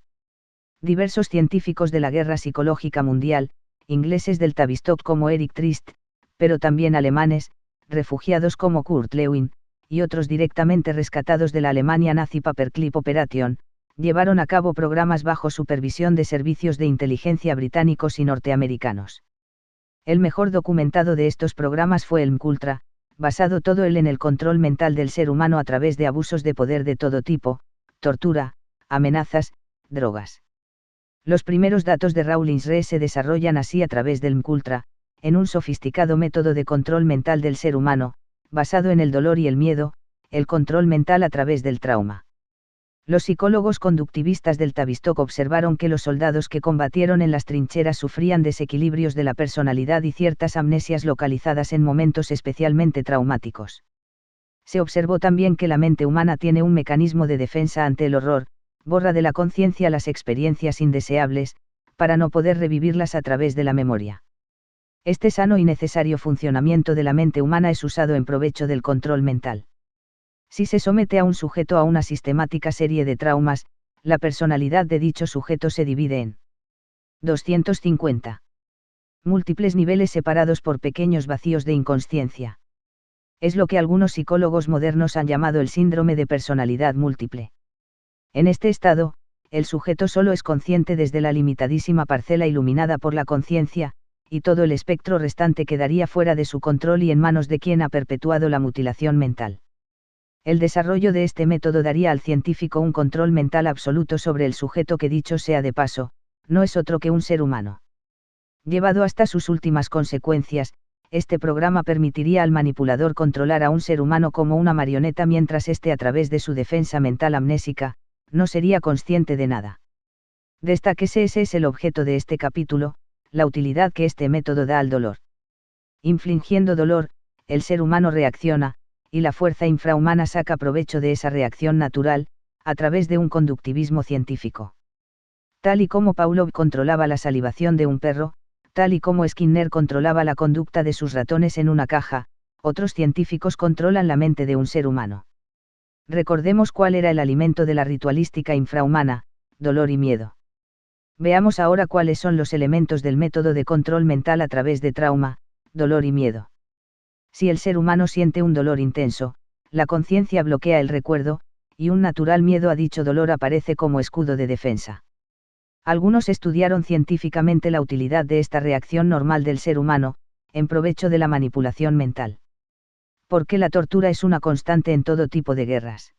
Diversos científicos de la guerra psicológica mundial, ingleses del Tavistock como Eric Trist, pero también alemanes, refugiados como Kurt Lewin, y otros directamente rescatados de la Alemania nazi Paperclip Operation, llevaron a cabo programas bajo supervisión de servicios de inteligencia británicos y norteamericanos. El mejor documentado de estos programas fue el MKUltra, basado todo él en el control mental del ser humano a través de abusos de poder de todo tipo, tortura, amenazas, drogas. Los primeros datos de Rawlins Rees se desarrollan así a través del MKUltra, en un sofisticado método de control mental del ser humano, basado en el dolor y el miedo, el control mental a través del trauma. Los psicólogos conductivistas del Tavistock observaron que los soldados que combatieron en las trincheras sufrían desequilibrios de la personalidad y ciertas amnesias localizadas en momentos especialmente traumáticos. Se observó también que la mente humana tiene un mecanismo de defensa ante el horror, borra de la conciencia las experiencias indeseables, para no poder revivirlas a través de la memoria. Este sano y necesario funcionamiento de la mente humana es usado en provecho del control mental. Si se somete a un sujeto a una sistemática serie de traumas, la personalidad de dicho sujeto se divide en 250 múltiples niveles separados por pequeños vacíos de inconsciencia. Es lo que algunos psicólogos modernos han llamado el síndrome de personalidad múltiple. En este estado, el sujeto solo es consciente desde la limitadísima parcela iluminada por la conciencia, y todo el espectro restante quedaría fuera de su control y en manos de quien ha perpetuado la mutilación mental. El desarrollo de este método daría al científico un control mental absoluto sobre el sujeto que, dicho sea de paso, no es otro que un ser humano. Llevado hasta sus últimas consecuencias, este programa permitiría al manipulador controlar a un ser humano como una marioneta mientras éste, a través de su defensa mental amnésica, no sería consciente de nada. Destáquese, ese es el objeto de este capítulo, la utilidad que este método da al dolor. Infligiendo dolor, el ser humano reacciona, y la fuerza infrahumana saca provecho de esa reacción natural, a través de un conductivismo científico. Tal y como Pavlov controlaba la salivación de un perro, tal y como Skinner controlaba la conducta de sus ratones en una caja, otros científicos controlan la mente de un ser humano. Recordemos cuál era el alimento de la ritualística infrahumana: dolor y miedo. Veamos ahora cuáles son los elementos del método de control mental a través de trauma, dolor y miedo. Si el ser humano siente un dolor intenso, la conciencia bloquea el recuerdo, y un natural miedo a dicho dolor aparece como escudo de defensa. Algunos estudiaron científicamente la utilidad de esta reacción normal del ser humano, en provecho de la manipulación mental. ¿Por qué la tortura es una constante en todo tipo de guerras?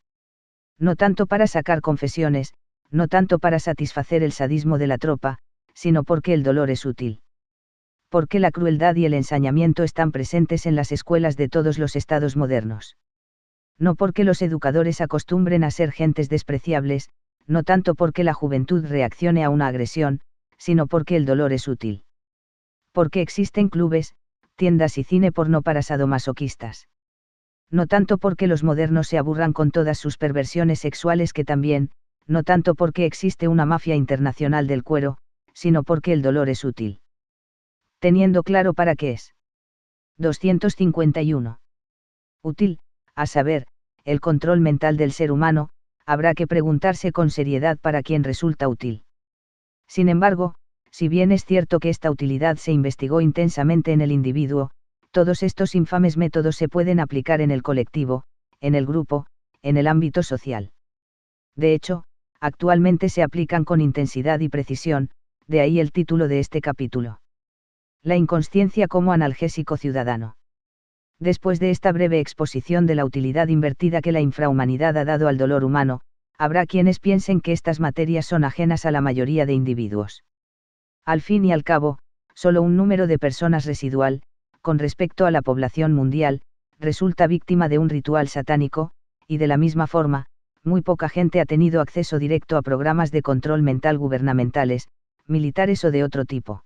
No tanto para sacar confesiones, no tanto para satisfacer el sadismo de la tropa, sino porque el dolor es útil. Porque la crueldad y el ensañamiento están presentes en las escuelas de todos los estados modernos. No porque los educadores acostumbren a ser gentes despreciables, no tanto porque la juventud reaccione a una agresión, sino porque el dolor es útil. Porque existen clubes, tiendas y cine porno para sadomasoquistas. No tanto porque los modernos se aburran con todas sus perversiones sexuales, que también, no tanto porque existe una mafia internacional del cuero, sino porque el dolor es útil. Teniendo claro para qué es. 251. Útil, a saber, el control mental del ser humano, habrá que preguntarse con seriedad para quién resulta útil. Sin embargo, si bien es cierto que esta utilidad se investigó intensamente en el individuo, todos estos infames métodos se pueden aplicar en el colectivo, en el grupo, en el ámbito social. De hecho, actualmente se aplican con intensidad y precisión, de ahí el título de este capítulo. La inconsciencia como analgésico ciudadano. Después de esta breve exposición de la utilidad invertida que la infrahumanidad ha dado al dolor humano, habrá quienes piensen que estas materias son ajenas a la mayoría de individuos. Al fin y al cabo, solo un número de personas residual, con respecto a la población mundial, resulta víctima de un ritual satánico, y de la misma forma, muy poca gente ha tenido acceso directo a programas de control mental gubernamentales, militares o de otro tipo.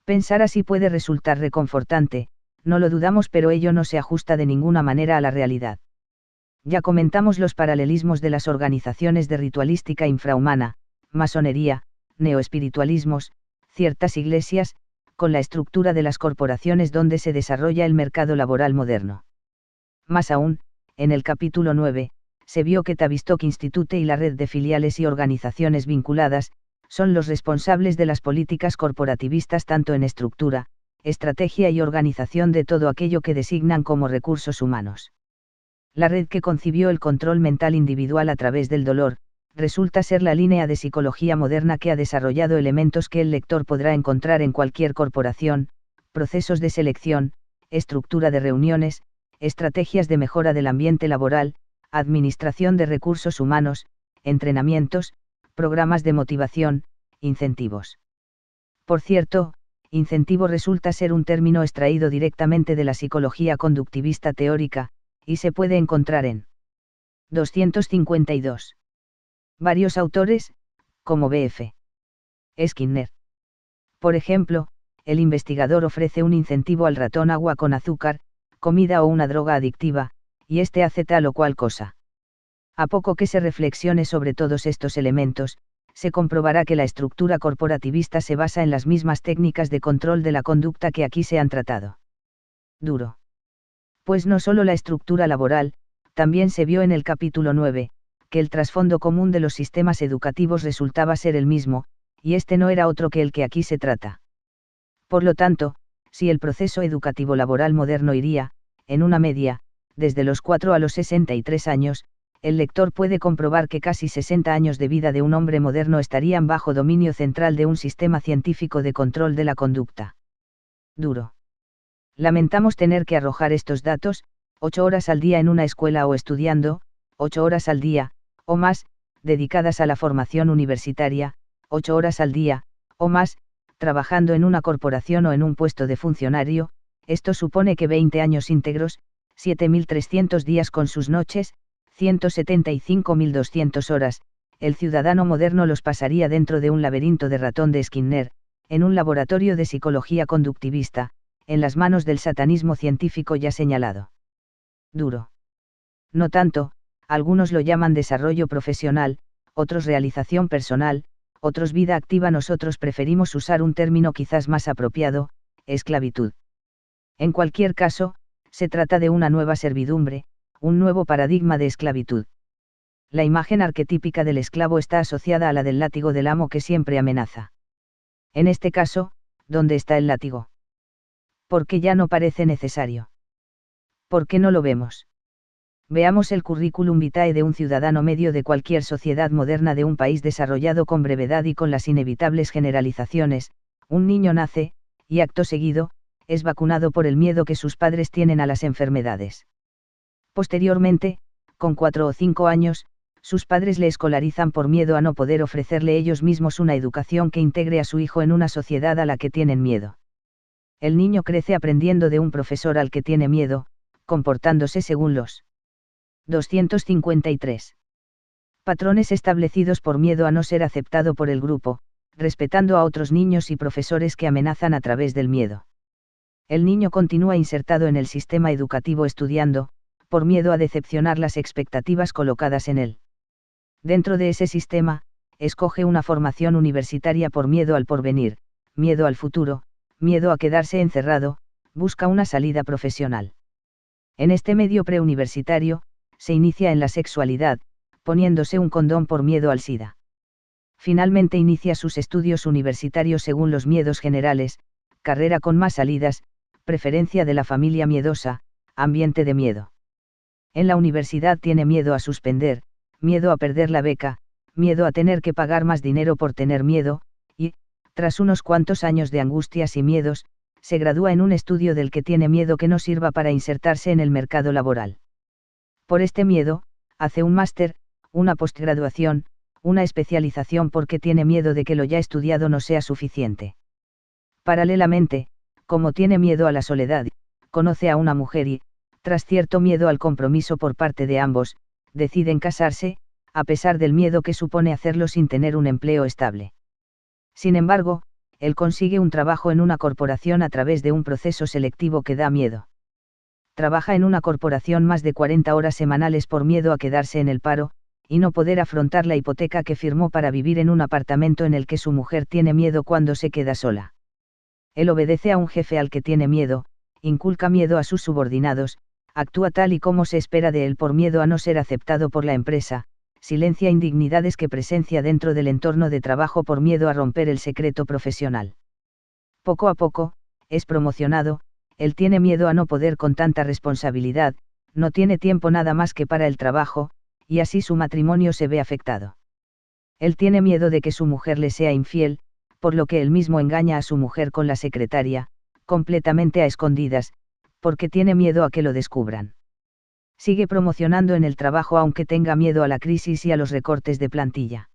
Pensar así puede resultar reconfortante, no lo dudamos, pero ello no se ajusta de ninguna manera a la realidad. Ya comentamos los paralelismos de las organizaciones de ritualística infrahumana, masonería, neoespiritualismos, ciertas iglesias, con la estructura de las corporaciones donde se desarrolla el mercado laboral moderno. Más aún, en el capítulo 9, se vio que Tavistock Institute y la red de filiales y organizaciones vinculadas, son los responsables de las políticas corporativistas tanto en estructura, estrategia y organización de todo aquello que designan como recursos humanos. La red que concibió el control mental individual a través del dolor, resulta ser la línea de psicología moderna que ha desarrollado elementos que el lector podrá encontrar en cualquier corporación: procesos de selección, estructura de reuniones, estrategias de mejora del ambiente laboral, administración de recursos humanos, entrenamientos, programas de motivación, incentivos. Por cierto, incentivo resulta ser un término extraído directamente de la psicología conductivista teórica, y se puede encontrar en 252. Varios autores, como B.F. Skinner. Por ejemplo, el investigador ofrece un incentivo al ratón: agua con azúcar, comida o una droga adictiva, y este hace tal o cual cosa. A poco que se reflexione sobre todos estos elementos, se comprobará que la estructura corporativista se basa en las mismas técnicas de control de la conducta que aquí se han tratado. Duro. Pues no solo la estructura laboral, también se vio en el capítulo 9, que el trasfondo común de los sistemas educativos resultaba ser el mismo, y este no era otro que el que aquí se trata. Por lo tanto, si el proceso educativo laboral moderno iría, en una media, desde los 4 a los 63 años, el lector puede comprobar que casi 60 años de vida de un hombre moderno estarían bajo dominio central de un sistema científico de control de la conducta. Duro. Lamentamos tener que arrojar estos datos, 8 horas al día en una escuela o estudiando, 8 horas al día, o más, dedicadas a la formación universitaria, 8 horas al día, o más, trabajando en una corporación o en un puesto de funcionario. Esto supone que 20 años íntegros, 7.300 días con sus noches, 175.200 horas, el ciudadano moderno los pasaría dentro de un laberinto de ratón de Skinner, en un laboratorio de psicología conductivista, en las manos del satanismo científico ya señalado. Duro. No tanto, algunos lo llaman desarrollo profesional, otros realización personal, otros vida activa. Nosotros preferimos usar un término quizás más apropiado, esclavitud. En cualquier caso, se trata de una nueva servidumbre, un nuevo paradigma de esclavitud. La imagen arquetípica del esclavo está asociada a la del látigo del amo que siempre amenaza. En este caso, ¿dónde está el látigo? ¿Por qué ya no parece necesario? ¿Por qué no lo vemos? Veamos el currículum vitae de un ciudadano medio de cualquier sociedad moderna de un país desarrollado con brevedad y con las inevitables generalizaciones. Un niño nace, y acto seguido, es vacunado por el miedo que sus padres tienen a las enfermedades. Posteriormente, con 4 o 5 años, sus padres le escolarizan por miedo a no poder ofrecerle ellos mismos una educación que integre a su hijo en una sociedad a la que tienen miedo. El niño crece aprendiendo de un profesor al que tiene miedo, comportándose según los 253 patrones establecidos por miedo a no ser aceptado por el grupo, respetando a otros niños y profesores que amenazan a través del miedo. El niño continúa insertado en el sistema educativo estudiando, por miedo a decepcionar las expectativas colocadas en él. Dentro de ese sistema, escoge una formación universitaria por miedo al porvenir, miedo al futuro, miedo a quedarse encerrado, busca una salida profesional. En este medio preuniversitario, se inicia en la sexualidad, poniéndose un condón por miedo al SIDA. Finalmente inicia sus estudios universitarios según los miedos generales, carrera con más salidas, preferencia de la familia miedosa, ambiente de miedo. En la universidad tiene miedo a suspender, miedo a perder la beca, miedo a tener que pagar más dinero por tener miedo, y, tras unos cuantos años de angustias y miedos, se gradúa en un estudio del que tiene miedo que no sirva para insertarse en el mercado laboral. Por este miedo, hace un máster, una postgraduación, una especialización porque tiene miedo de que lo ya estudiado no sea suficiente. Paralelamente, como tiene miedo a la soledad, conoce a una mujer y, tras cierto miedo al compromiso por parte de ambos, deciden casarse, a pesar del miedo que supone hacerlo sin tener un empleo estable. Sin embargo, él consigue un trabajo en una corporación a través de un proceso selectivo que da miedo. Trabaja en una corporación más de 40 horas semanales por miedo a quedarse en el paro, y no poder afrontar la hipoteca que firmó para vivir en un apartamento en el que su mujer tiene miedo cuando se queda sola. Él obedece a un jefe al que tiene miedo, inculca miedo a sus subordinados, actúa tal y como se espera de él por miedo a no ser aceptado por la empresa, silencia indignidades que presencia dentro del entorno de trabajo por miedo a romper el secreto profesional. Poco a poco, es promocionado, él tiene miedo a no poder con tanta responsabilidad, no tiene tiempo nada más que para el trabajo, y así su matrimonio se ve afectado. Él tiene miedo de que su mujer le sea infiel, por lo que él mismo engaña a su mujer con la secretaria, completamente a escondidas, porque tiene miedo a que lo descubran. Sigue promocionando en el trabajo aunque tenga miedo a la crisis y a los recortes de plantilla.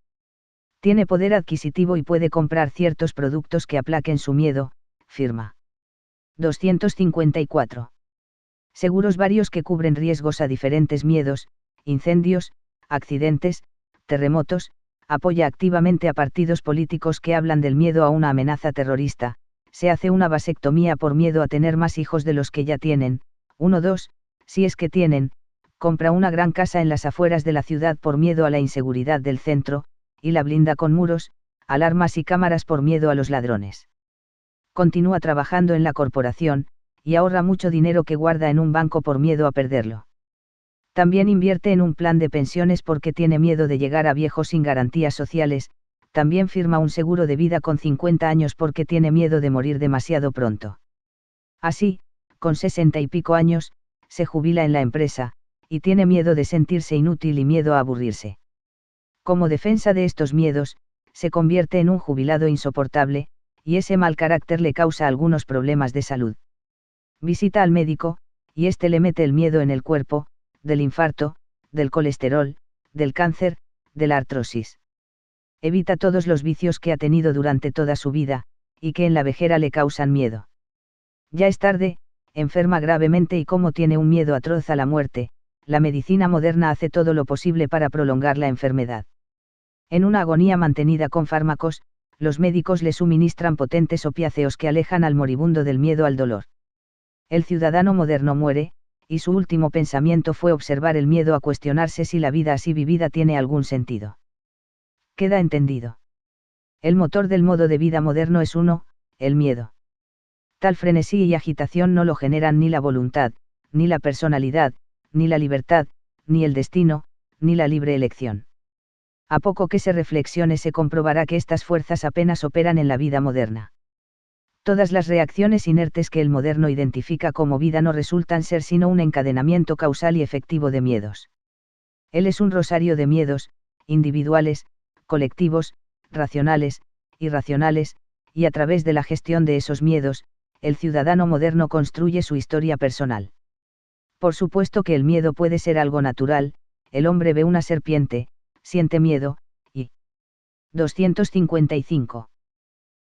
Tiene poder adquisitivo y puede comprar ciertos productos que aplaquen su miedo, firma. 254. Seguros varios que cubren riesgos a diferentes miedos, incendios, accidentes, terremotos, apoya activamente a partidos políticos que hablan del miedo a una amenaza terrorista, se hace una vasectomía por miedo a tener más hijos de los que ya tienen, 1-2, si es que tienen, compra una gran casa en las afueras de la ciudad por miedo a la inseguridad del centro, y la blinda con muros, alarmas y cámaras por miedo a los ladrones. Continúa trabajando en la corporación, y ahorra mucho dinero que guarda en un banco por miedo a perderlo. También invierte en un plan de pensiones porque tiene miedo de llegar a viejo sin garantías sociales. También firma un seguro de vida con 50 años porque tiene miedo de morir demasiado pronto. Así, con 60 y pico años, se jubila en la empresa, y tiene miedo de sentirse inútil y miedo a aburrirse. Como defensa de estos miedos, se convierte en un jubilado insoportable, y ese mal carácter le causa algunos problemas de salud. Visita al médico, y éste le mete el miedo en el cuerpo, del infarto, del colesterol, del cáncer, de la artrosis. Evita todos los vicios que ha tenido durante toda su vida, y que en la vejera le causan miedo. Ya es tarde, enferma gravemente y como tiene un miedo atroz a la muerte, la medicina moderna hace todo lo posible para prolongar la enfermedad. En una agonía mantenida con fármacos, los médicos le suministran potentes opiáceos que alejan al moribundo del miedo al dolor. El ciudadano moderno muere, y su último pensamiento fue observar el miedo a cuestionarse si la vida así vivida tiene algún sentido. Queda entendido. El motor del modo de vida moderno es uno, el miedo. Tal frenesí y agitación no lo generan ni la voluntad, ni la personalidad, ni la libertad, ni el destino, ni la libre elección. A poco que se reflexione se comprobará que estas fuerzas apenas operan en la vida moderna. Todas las reacciones inertes que el moderno identifica como vida no resultan ser sino un encadenamiento causal y efectivo de miedos. Él es un rosario de miedos, individuales, colectivos, racionales, irracionales, y a través de la gestión de esos miedos, el ciudadano moderno construye su historia personal. Por supuesto que el miedo puede ser algo natural, el hombre ve una serpiente, siente miedo, y 255.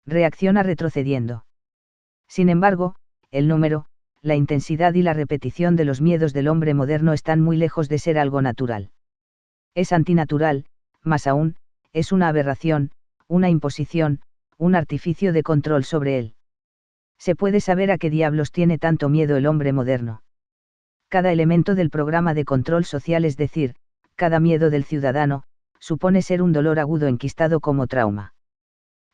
Reacciona retrocediendo. Sin embargo, el número, la intensidad y la repetición de los miedos del hombre moderno están muy lejos de ser algo natural. Es antinatural, más aún, es una aberración, una imposición, un artificio de control sobre él. Se puede saber a qué diablos tiene tanto miedo el hombre moderno. Cada elemento del programa de control social, es decir, cada miedo del ciudadano, supone ser un dolor agudo enquistado como trauma.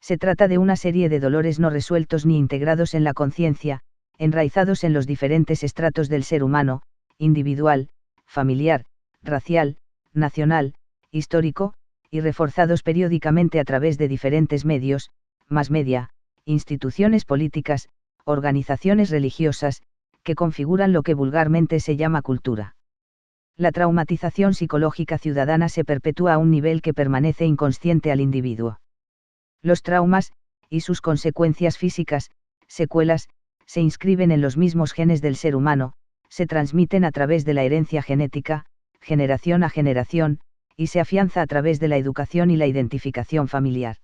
Se trata de una serie de dolores no resueltos ni integrados en la conciencia, enraizados en los diferentes estratos del ser humano, individual, familiar, racial, nacional, histórico, y reforzados periódicamente a través de diferentes medios, más media, instituciones políticas, organizaciones religiosas, que configuran lo que vulgarmente se llama cultura. La traumatización psicológica ciudadana se perpetúa a un nivel que permanece inconsciente al individuo. Los traumas, y sus consecuencias físicas, secuelas, se inscriben en los mismos genes del ser humano, se transmiten a través de la herencia genética, generación a generación, y se afianza a través de la educación y la identificación familiar.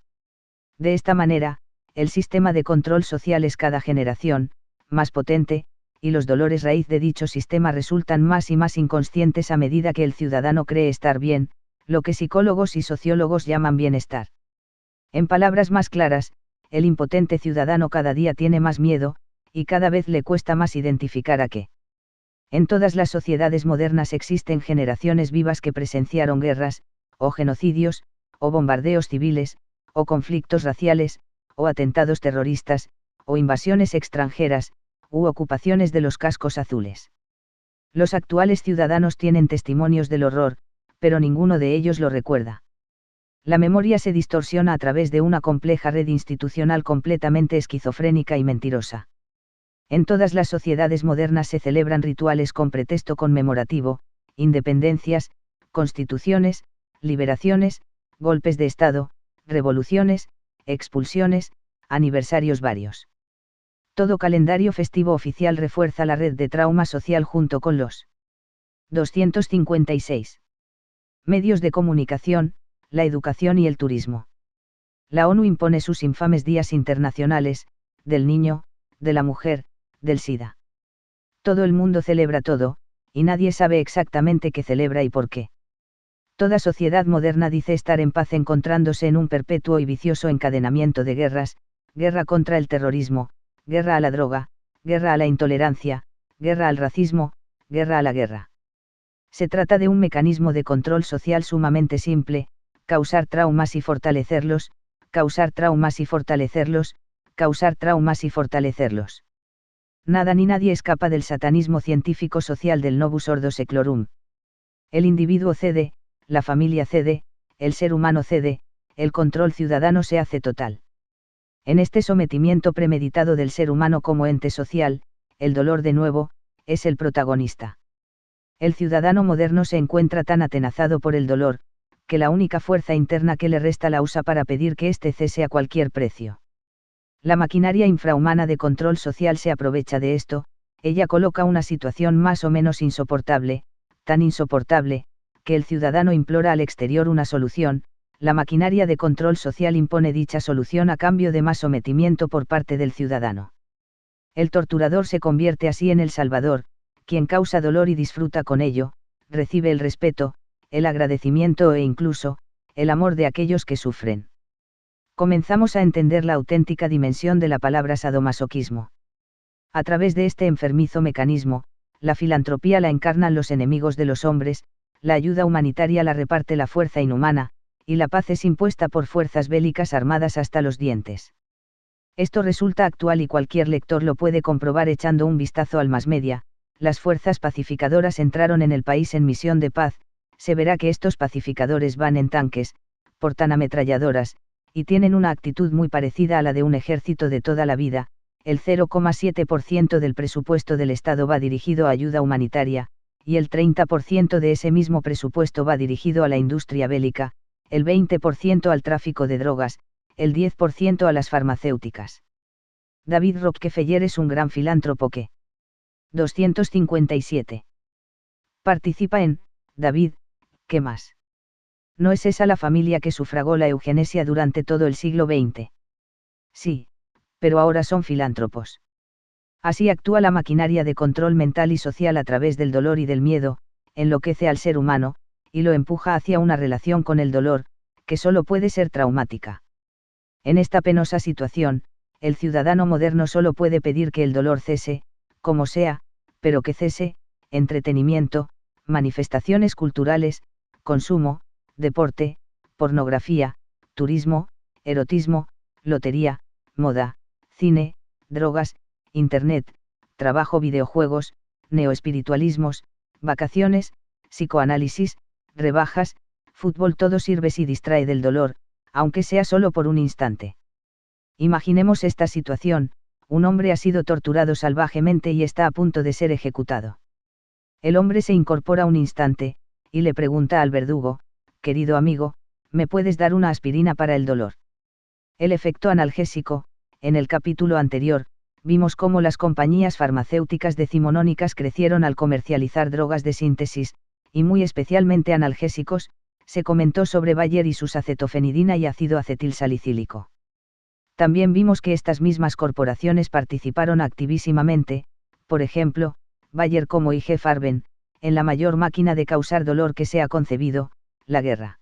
De esta manera, el sistema de control social es cada generación, más potente, y los dolores raíz de dicho sistema resultan más y más inconscientes a medida que el ciudadano cree estar bien, lo que psicólogos y sociólogos llaman bienestar. En palabras más claras, el impotente ciudadano cada día tiene más miedo, y cada vez le cuesta más identificar a qué. En todas las sociedades modernas existen generaciones vivas que presenciaron guerras, o genocidios, o bombardeos civiles, o conflictos raciales, o atentados terroristas, o invasiones extranjeras, u ocupaciones de los cascos azules. Los actuales ciudadanos tienen testimonios del horror, pero ninguno de ellos lo recuerda. La memoria se distorsiona a través de una compleja red institucional completamente esquizofrénica y mentirosa. En todas las sociedades modernas se celebran rituales con pretexto conmemorativo, independencias, constituciones, liberaciones, golpes de Estado, revoluciones, expulsiones, aniversarios varios. Todo calendario festivo oficial refuerza la red de trauma social junto con los 256 medios de comunicación, la educación y el turismo. La ONU impone sus infames días internacionales, del niño, de la mujer, del SIDA. Todo el mundo celebra todo, y nadie sabe exactamente qué celebra y por qué. Toda sociedad moderna dice estar en paz encontrándose en un perpetuo y vicioso encadenamiento de guerras, guerra contra el terrorismo, guerra a la droga, guerra a la intolerancia, guerra al racismo, guerra a la guerra. Se trata de un mecanismo de control social sumamente simple, causar traumas y fortalecerlos, causar traumas y fortalecerlos, causar traumas y fortalecerlos. Nada ni nadie escapa del satanismo científico-social del novus ordo seclorum. El individuo cede, la familia cede, el ser humano cede, el control ciudadano se hace total. En este sometimiento premeditado del ser humano como ente social, el dolor de nuevo, es el protagonista. El ciudadano moderno se encuentra tan atenazado por el dolor, que la única fuerza interna que le resta la usa para pedir que éste cese a cualquier precio. La maquinaria infrahumana de control social se aprovecha de esto, ella coloca una situación más o menos insoportable, tan insoportable, que el ciudadano implora al exterior una solución, la maquinaria de control social impone dicha solución a cambio de más sometimiento por parte del ciudadano. El torturador se convierte así en el salvador, quien causa dolor y disfruta con ello, recibe el respeto, el agradecimiento e incluso, el amor de aquellos que sufren. Comenzamos a entender la auténtica dimensión de la palabra sadomasoquismo. A través de este enfermizo mecanismo, la filantropía la encarnan los enemigos de los hombres, la ayuda humanitaria la reparte la fuerza inhumana, y la paz es impuesta por fuerzas bélicas armadas hasta los dientes. Esto resulta actual y cualquier lector lo puede comprobar echando un vistazo al Mass Media. Las fuerzas pacificadoras entraron en el país en misión de paz, se verá que estos pacificadores van en tanques, portan ametralladoras, y tienen una actitud muy parecida a la de un ejército de toda la vida. El 0,7% del presupuesto del Estado va dirigido a ayuda humanitaria, y el 30% de ese mismo presupuesto va dirigido a la industria bélica, el 20% al tráfico de drogas, el 10% a las farmacéuticas. David Rockefeller es un gran filántropo que 257. Participa en, David, ¿qué más? ¿No es esa la familia que sufragó la eugenesia durante todo el siglo XX? Sí, pero ahora son filántropos. Así actúa la maquinaria de control mental y social a través del dolor y del miedo, enloquece al ser humano, y lo empuja hacia una relación con el dolor, que solo puede ser traumática. En esta penosa situación, el ciudadano moderno solo puede pedir que el dolor cese, como sea, pero que cese, entretenimiento, manifestaciones culturales, consumo, deporte, pornografía, turismo, erotismo, lotería, moda, cine, drogas, internet, trabajo, videojuegos, neoespiritualismos, vacaciones, psicoanálisis, rebajas, fútbol. Todo sirve si distrae del dolor, aunque sea solo por un instante. Imaginemos esta situación: un hombre ha sido torturado salvajemente y está a punto de ser ejecutado. El hombre se incorpora un instante, y le pregunta al verdugo: querido amigo, ¿me puedes dar una aspirina para el dolor? El efecto analgésico. En el capítulo anterior, vimos cómo las compañías farmacéuticas decimonónicas crecieron al comercializar drogas de síntesis, y muy especialmente analgésicos. Se comentó sobre Bayer y sus acetofenidina y ácido acetilsalicílico. También vimos que estas mismas corporaciones participaron activísimamente, por ejemplo, Bayer como IG Farben, en la mayor máquina de causar dolor que se ha concebido, la guerra.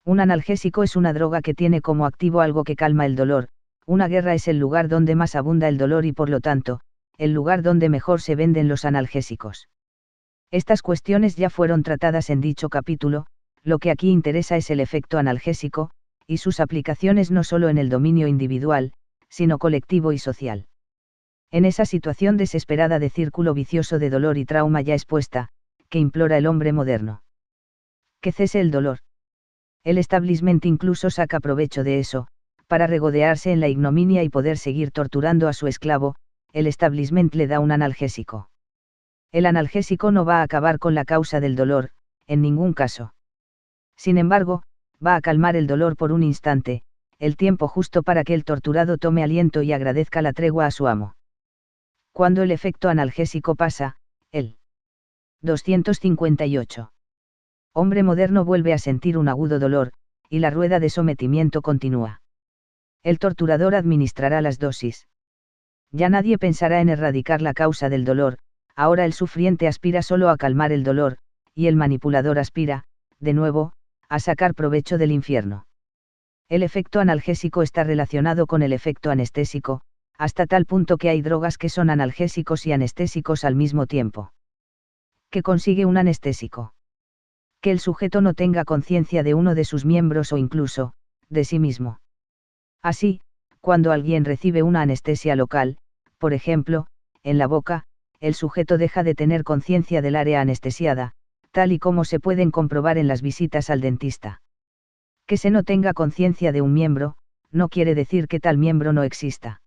Un analgésico es una droga que tiene como activo algo que calma el dolor. Una guerra es el lugar donde más abunda el dolor y por lo tanto, el lugar donde mejor se venden los analgésicos. Estas cuestiones ya fueron tratadas en dicho capítulo. Lo que aquí interesa es el efecto analgésico, y sus aplicaciones no solo en el dominio individual, sino colectivo y social. En esa situación desesperada de círculo vicioso de dolor y trauma ya expuesta, que implora el hombre moderno. Que cese el dolor. El establishment incluso saca provecho de eso, para regodearse en la ignominia y poder seguir torturando a su esclavo. El establishment le da un analgésico. El analgésico no va a acabar con la causa del dolor, en ningún caso. Sin embargo, va a calmar el dolor por un instante, el tiempo justo para que el torturado tome aliento y agradezca la tregua a su amo. Cuando el efecto analgésico pasa, el 258. Hombre moderno vuelve a sentir un agudo dolor, y la rueda de sometimiento continúa. El torturador administrará las dosis. Ya nadie pensará en erradicar la causa del dolor, ahora el sufriente aspira solo a calmar el dolor, y el manipulador aspira, de nuevo, a sacar provecho del infierno. El efecto analgésico está relacionado con el efecto anestésico, hasta tal punto que hay drogas que son analgésicos y anestésicos al mismo tiempo. ¿Qué consigue un anestésico? Que el sujeto no tenga conciencia de uno de sus miembros o incluso, de sí mismo. Así, cuando alguien recibe una anestesia local, por ejemplo, en la boca, el sujeto deja de tener conciencia del área anestesiada, tal y como se pueden comprobar en las visitas al dentista. Que se no tenga conciencia de un miembro, no quiere decir que tal miembro no exista.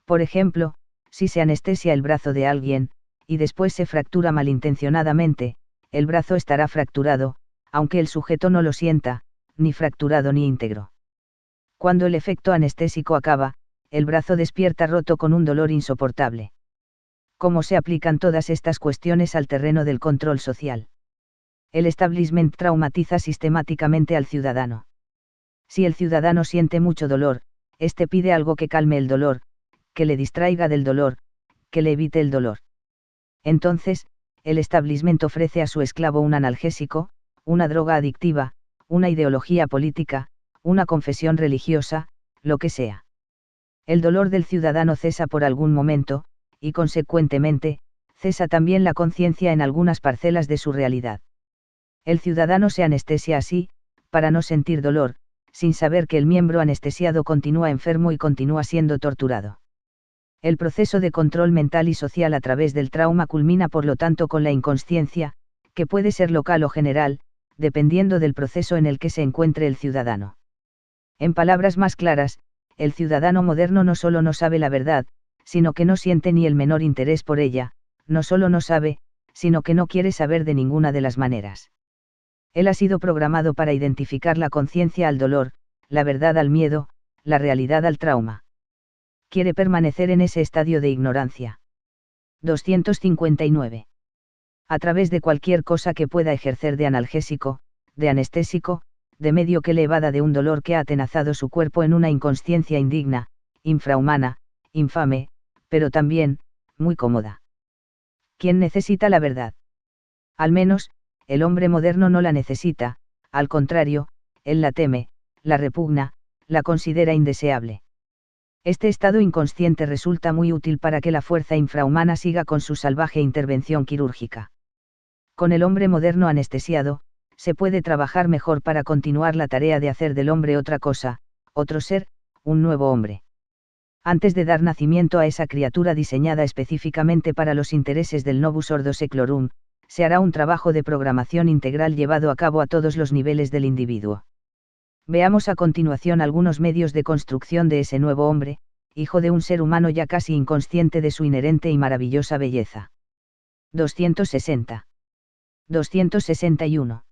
Por ejemplo, si se anestesia el brazo de alguien, y después se fractura malintencionadamente, el brazo estará fracturado, aunque el sujeto no lo sienta, ni fracturado ni íntegro. Cuando el efecto anestésico acaba, el brazo despierta roto con un dolor insoportable. ¿Cómo se aplican todas estas cuestiones al terreno del control social? El establishment traumatiza sistemáticamente al ciudadano. Si el ciudadano siente mucho dolor, éste pide algo que calme el dolor, que le distraiga del dolor, que le evite el dolor. Entonces, el establishment ofrece a su esclavo un analgésico, una droga adictiva, una ideología política, una confesión religiosa, lo que sea. El dolor del ciudadano cesa por algún momento, y consecuentemente, cesa también la conciencia en algunas parcelas de su realidad. El ciudadano se anestesia así, para no sentir dolor, sin saber que el miembro anestesiado continúa enfermo y continúa siendo torturado. El proceso de control mental y social a través del trauma culmina por lo tanto con la inconsciencia, que puede ser local o general, dependiendo del proceso en el que se encuentre el ciudadano. En palabras más claras, el ciudadano moderno no solo no sabe la verdad, sino que no siente ni el menor interés por ella, no solo no sabe, sino que no quiere saber de ninguna de las maneras. Él ha sido programado para identificar la conciencia al dolor, la verdad al miedo, la realidad al trauma. Quiere permanecer en ese estadio de ignorancia. 259. A través de cualquier cosa que pueda ejercer de analgésico, de anestésico, de medio que le evada de un dolor que ha atenazado su cuerpo en una inconsciencia indigna, infrahumana, infame, pero también, muy cómoda. ¿Quién necesita la verdad? Al menos, el hombre moderno no la necesita, al contrario, él la teme, la repugna, la considera indeseable. Este estado inconsciente resulta muy útil para que la fuerza infrahumana siga con su salvaje intervención quirúrgica. Con el hombre moderno anestesiado, se puede trabajar mejor para continuar la tarea de hacer del hombre otra cosa, otro ser, un nuevo hombre. Antes de dar nacimiento a esa criatura diseñada específicamente para los intereses del Novus Ordo Seclorum, se hará un trabajo de programación integral llevado a cabo a todos los niveles del individuo. Veamos a continuación algunos medios de construcción de ese nuevo hombre, hijo de un ser humano ya casi inconsciente de su inherente y maravillosa belleza. 260. 261.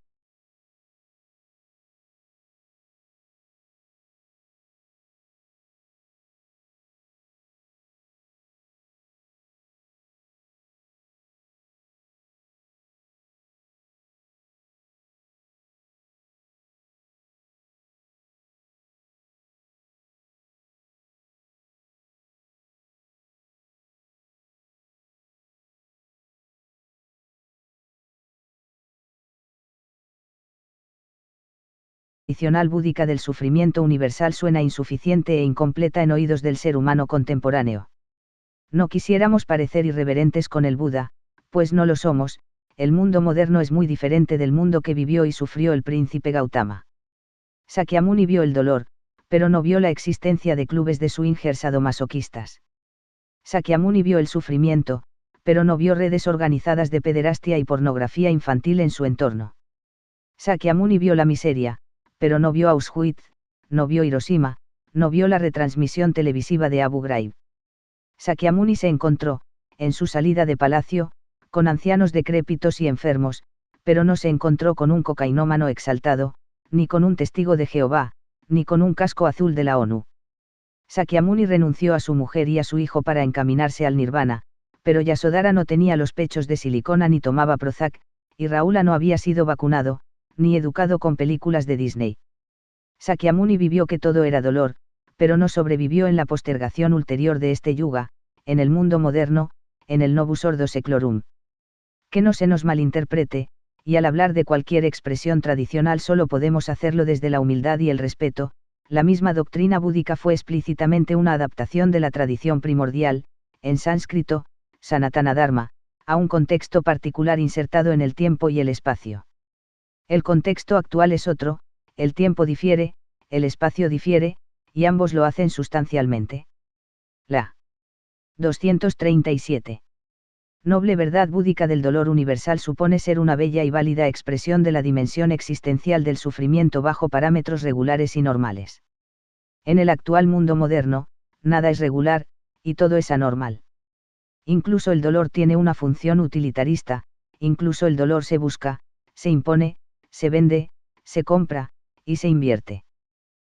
Tradicional búdica del sufrimiento universal suena insuficiente e incompleta en oídos del ser humano contemporáneo. No quisiéramos parecer irreverentes con el Buda, pues no lo somos. El mundo moderno es muy diferente del mundo que vivió y sufrió el príncipe Gautama. Sakyamuni vio el dolor, pero no vio la existencia de clubes de swingers sadomasoquistas. Sakyamuni vio el sufrimiento, pero no vio redes organizadas de pederastia y pornografía infantil en su entorno. Sakyamuni vio la miseria, pero no vio Auschwitz, no vio Hiroshima, no vio la retransmisión televisiva de Abu Ghraib. Sakyamuni se encontró, en su salida de palacio, con ancianos decrépitos y enfermos, pero no se encontró con un cocainómano exaltado, ni con un testigo de Jehová, ni con un casco azul de la ONU. Sakyamuni renunció a su mujer y a su hijo para encaminarse al nirvana, pero Yasodhara no tenía los pechos de silicona ni tomaba Prozac, y Raula no había sido vacunado, ni educado con películas de Disney. Sakyamuni vivió que todo era dolor, pero no sobrevivió en la postergación ulterior de este yuga, en el mundo moderno, en el Novus Ordo Seclorum. Que no se nos malinterprete, y al hablar de cualquier expresión tradicional solo podemos hacerlo desde la humildad y el respeto. La misma doctrina búdica fue explícitamente una adaptación de la tradición primordial, en sánscrito, Sanatana Dharma, a un contexto particular insertado en el tiempo y el espacio. El contexto actual es otro, el tiempo difiere, el espacio difiere, y ambos lo hacen sustancialmente. La 237. Noble verdad búdica del dolor universal supone ser una bella y válida expresión de la dimensión existencial del sufrimiento bajo parámetros regulares y normales. En el actual mundo moderno, nada es regular, y todo es anormal. Incluso el dolor tiene una función utilitarista, incluso el dolor se busca, se impone, se vende, se compra, y se invierte.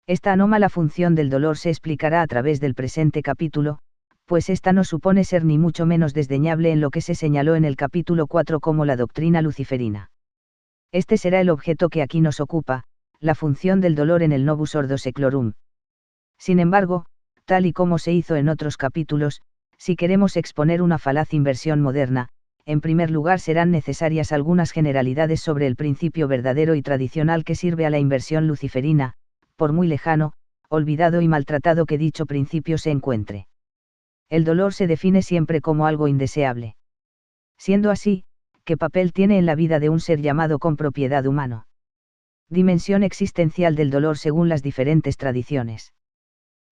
Esta anómala función del dolor se explicará a través del presente capítulo, pues esta no supone ser ni mucho menos desdeñable en lo que se señaló en el capítulo 4 como la doctrina luciferina. Este será el objeto que aquí nos ocupa, la función del dolor en el Novus Ordo Seclorum. Sin embargo, tal y como se hizo en otros capítulos, si queremos exponer una falaz inversión moderna, en primer lugar serán necesarias algunas generalidades sobre el principio verdadero y tradicional que sirve a la inversión luciferina, por muy lejano, olvidado y maltratado que dicho principio se encuentre. El dolor se define siempre como algo indeseable. Siendo así, ¿qué papel tiene en la vida de un ser llamado con propiedad humano? Dimensión existencial del dolor según las diferentes tradiciones.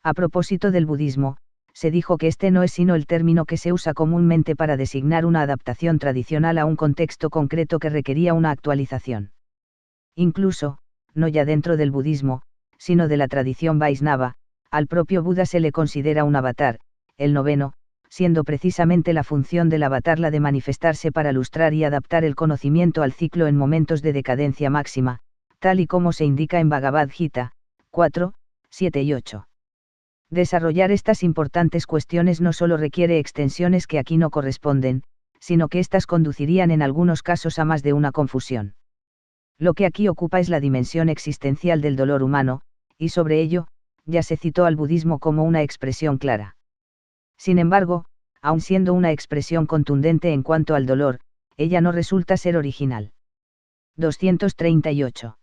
A propósito del budismo, se dijo que este no es sino el término que se usa comúnmente para designar una adaptación tradicional a un contexto concreto que requería una actualización. Incluso, no ya dentro del budismo, sino de la tradición Vaisnava, al propio Buda se le considera un avatar, el noveno, siendo precisamente la función del avatar la de manifestarse para lustrar y adaptar el conocimiento al ciclo en momentos de decadencia máxima, tal y como se indica en Bhagavad Gita, 4, 7 y 8. Desarrollar estas importantes cuestiones no solo requiere extensiones que aquí no corresponden, sino que éstas conducirían en algunos casos a más de una confusión. Lo que aquí ocupa es la dimensión existencial del dolor humano, y sobre ello, ya se citó al budismo como una expresión clara. Sin embargo, aun siendo una expresión contundente en cuanto al dolor, ella no resulta ser original. 238.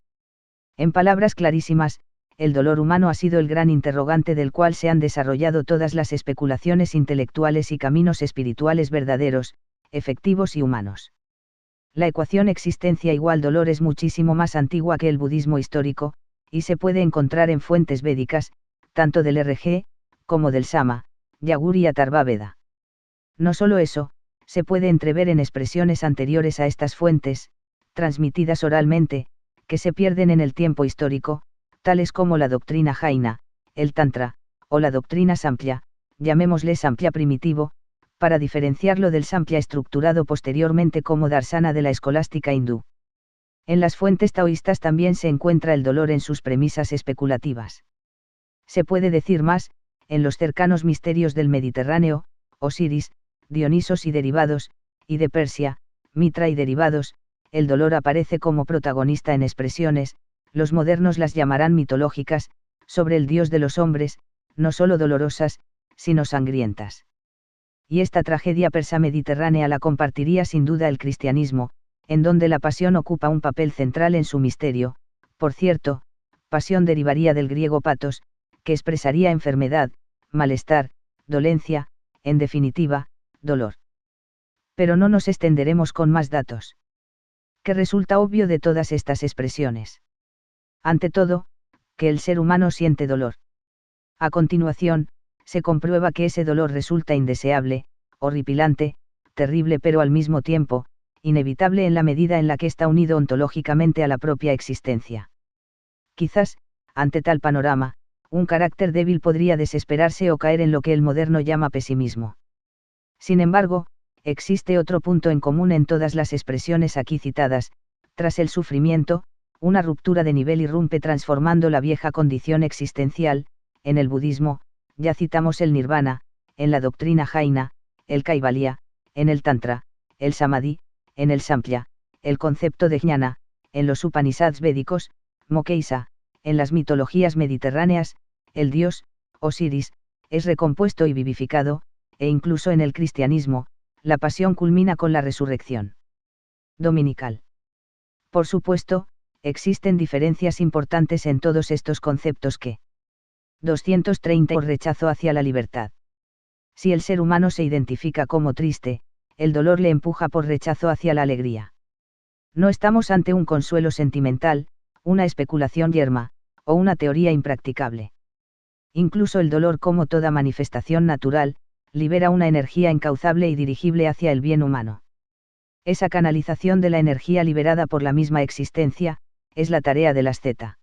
En palabras clarísimas, el dolor humano ha sido el gran interrogante del cual se han desarrollado todas las especulaciones intelectuales y caminos espirituales verdaderos, efectivos y humanos. La ecuación existencia igual dolor es muchísimo más antigua que el budismo histórico, y se puede encontrar en fuentes védicas, tanto del RG, como del Sama, Yagur y Atharvaveda. No solo eso, se puede entrever en expresiones anteriores a estas fuentes, transmitidas oralmente, que se pierden en el tiempo histórico, tales como la doctrina Jaina, el Tantra, o la doctrina Samkhya, llamémosle Samkhya primitivo, para diferenciarlo del Samkhya estructurado posteriormente como Darsana de la escolástica hindú. En las fuentes taoístas también se encuentra el dolor en sus premisas especulativas. Se puede decir más, en los cercanos misterios del Mediterráneo, Osiris, Dionisos y derivados, y de Persia, Mitra y derivados, el dolor aparece como protagonista en expresiones, los modernos las llamarán mitológicas, sobre el dios de los hombres, no solo dolorosas, sino sangrientas. Y esta tragedia persa mediterránea la compartiría sin duda el cristianismo, en donde la pasión ocupa un papel central en su misterio. Por cierto, pasión derivaría del griego patos, que expresaría enfermedad, malestar, dolencia, en definitiva, dolor. Pero no nos extenderemos con más datos. ¿Qué resulta obvio de todas estas expresiones? Ante todo, que el ser humano siente dolor. A continuación, se comprueba que ese dolor resulta indeseable, horripilante, terrible pero al mismo tiempo, inevitable en la medida en la que está unido ontológicamente a la propia existencia. Quizás, ante tal panorama, un carácter débil podría desesperarse o caer en lo que el moderno llama pesimismo. Sin embargo, existe otro punto en común en todas las expresiones aquí citadas: tras el sufrimiento, una ruptura de nivel irrumpe transformando la vieja condición existencial. En el budismo, ya citamos el nirvana, en la doctrina Jaina, el kaivalya, en el tantra, el samadhi, en el samkhya, el concepto de jnana, en los Upanishads védicos, moksha, en las mitologías mediterráneas, el dios, Osiris, es recompuesto y vivificado, e incluso en el cristianismo, la pasión culmina con la resurrección dominical. Por supuesto, existen diferencias importantes en todos estos conceptos que 230 por rechazo hacia la libertad. Si el ser humano se identifica como triste, el dolor le empuja por rechazo hacia la alegría. No estamos ante un consuelo sentimental, una especulación yerma, o una teoría impracticable. Incluso el dolor, como toda manifestación natural, libera una energía incauzable y dirigible hacia el bien humano. Esa canalización de la energía liberada por la misma existencia, es la tarea del asceta.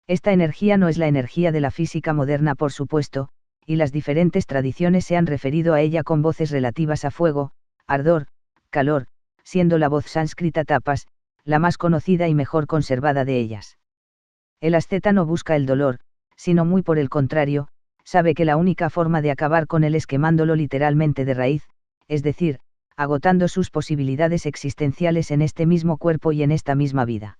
Esta energía no es la energía de la física moderna, por supuesto, y las diferentes tradiciones se han referido a ella con voces relativas a fuego, ardor, calor, siendo la voz sánscrita tapas, la más conocida y mejor conservada de ellas. El asceta no busca el dolor, sino muy por el contrario, sabe que la única forma de acabar con él es quemándolo literalmente de raíz, es decir, agotando sus posibilidades existenciales en este mismo cuerpo y en esta misma vida.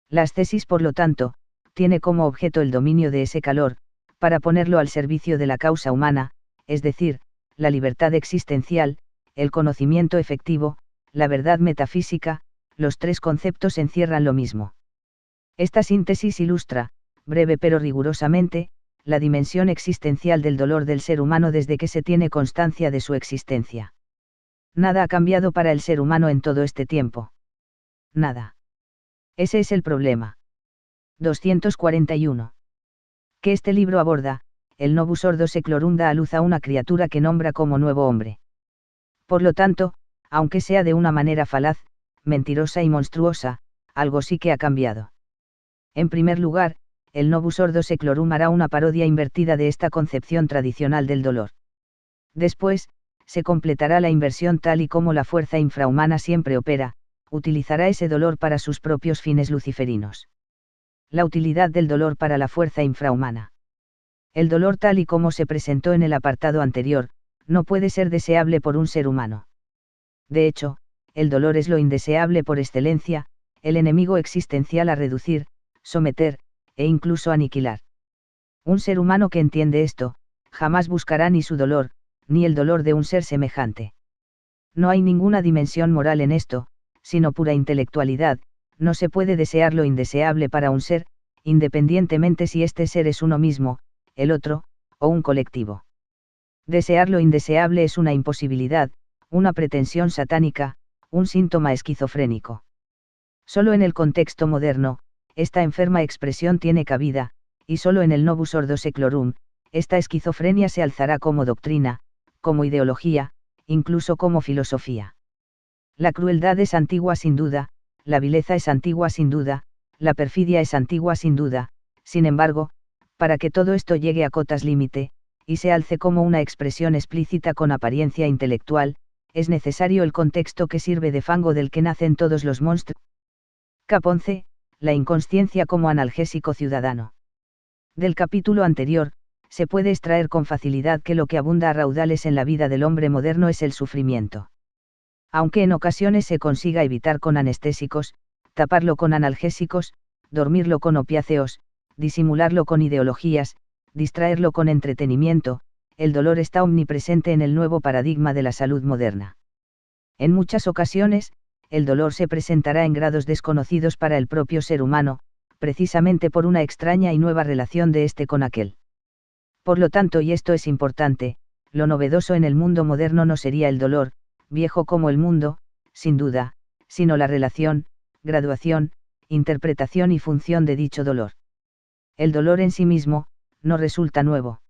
La ascesis, por lo tanto, tiene como objeto el dominio de ese calor, para ponerlo al servicio de la causa humana, es decir, la libertad existencial, el conocimiento efectivo, la verdad metafísica. Los tres conceptos encierran lo mismo. Esta síntesis ilustra, breve pero rigurosamente, la dimensión existencial del dolor del ser humano desde que se tiene constancia de su existencia. Nada ha cambiado para el ser humano en todo este tiempo. Nada. Ese es el problema. 241. Que este libro aborda, el Novus Ordo Seclorum da a luz a una criatura que nombra como nuevo hombre. Por lo tanto, aunque sea de una manera falaz, mentirosa y monstruosa, algo sí que ha cambiado. En primer lugar, el Novus Ordo Seclorum hará una parodia invertida de esta concepción tradicional del dolor. Después, se completará la inversión tal y como la fuerza infrahumana siempre opera, utilizará ese dolor para sus propios fines luciferinos. La utilidad del dolor para la fuerza infrahumana. El dolor, tal y como se presentó en el apartado anterior, no puede ser deseable por un ser humano. De hecho, el dolor es lo indeseable por excelencia, el enemigo existencial a reducir, someter, e incluso aniquilar. Un ser humano que entiende esto, jamás buscará ni su dolor, ni el dolor de un ser semejante. No hay ninguna dimensión moral en esto, sino pura intelectualidad. No se puede desear lo indeseable para un ser, independientemente si este ser es uno mismo, el otro, o un colectivo. Desear lo indeseable es una imposibilidad, una pretensión satánica, un síntoma esquizofrénico. Solo en el contexto moderno, esta enferma expresión tiene cabida, y solo en el Novus Ordo Seclorum, esta esquizofrenia se alzará como doctrina, como ideología, incluso como filosofía. La crueldad es antigua sin duda, la vileza es antigua sin duda, la perfidia es antigua sin duda. Sin embargo, para que todo esto llegue a cotas límite, y se alce como una expresión explícita con apariencia intelectual, es necesario el contexto que sirve de fango del que nacen todos los monstruos. Cap 11, la inconsciencia como analgésico ciudadano. Del capítulo anterior, se puede extraer con facilidad que lo que abunda a raudales en la vida del hombre moderno es el sufrimiento. Aunque en ocasiones se consiga evitar con anestésicos, taparlo con analgésicos, dormirlo con opiáceos, disimularlo con ideologías, distraerlo con entretenimiento, el dolor está omnipresente en el nuevo paradigma de la salud moderna. En muchas ocasiones, el dolor se presentará en grados desconocidos para el propio ser humano, precisamente por una extraña y nueva relación de este con aquel. Por lo tanto, y esto es importante, lo novedoso en el mundo moderno no sería el dolor, viejo como el mundo, sin duda, sino la relación, graduación, interpretación y función de dicho dolor. El dolor en sí mismo, no resulta nuevo.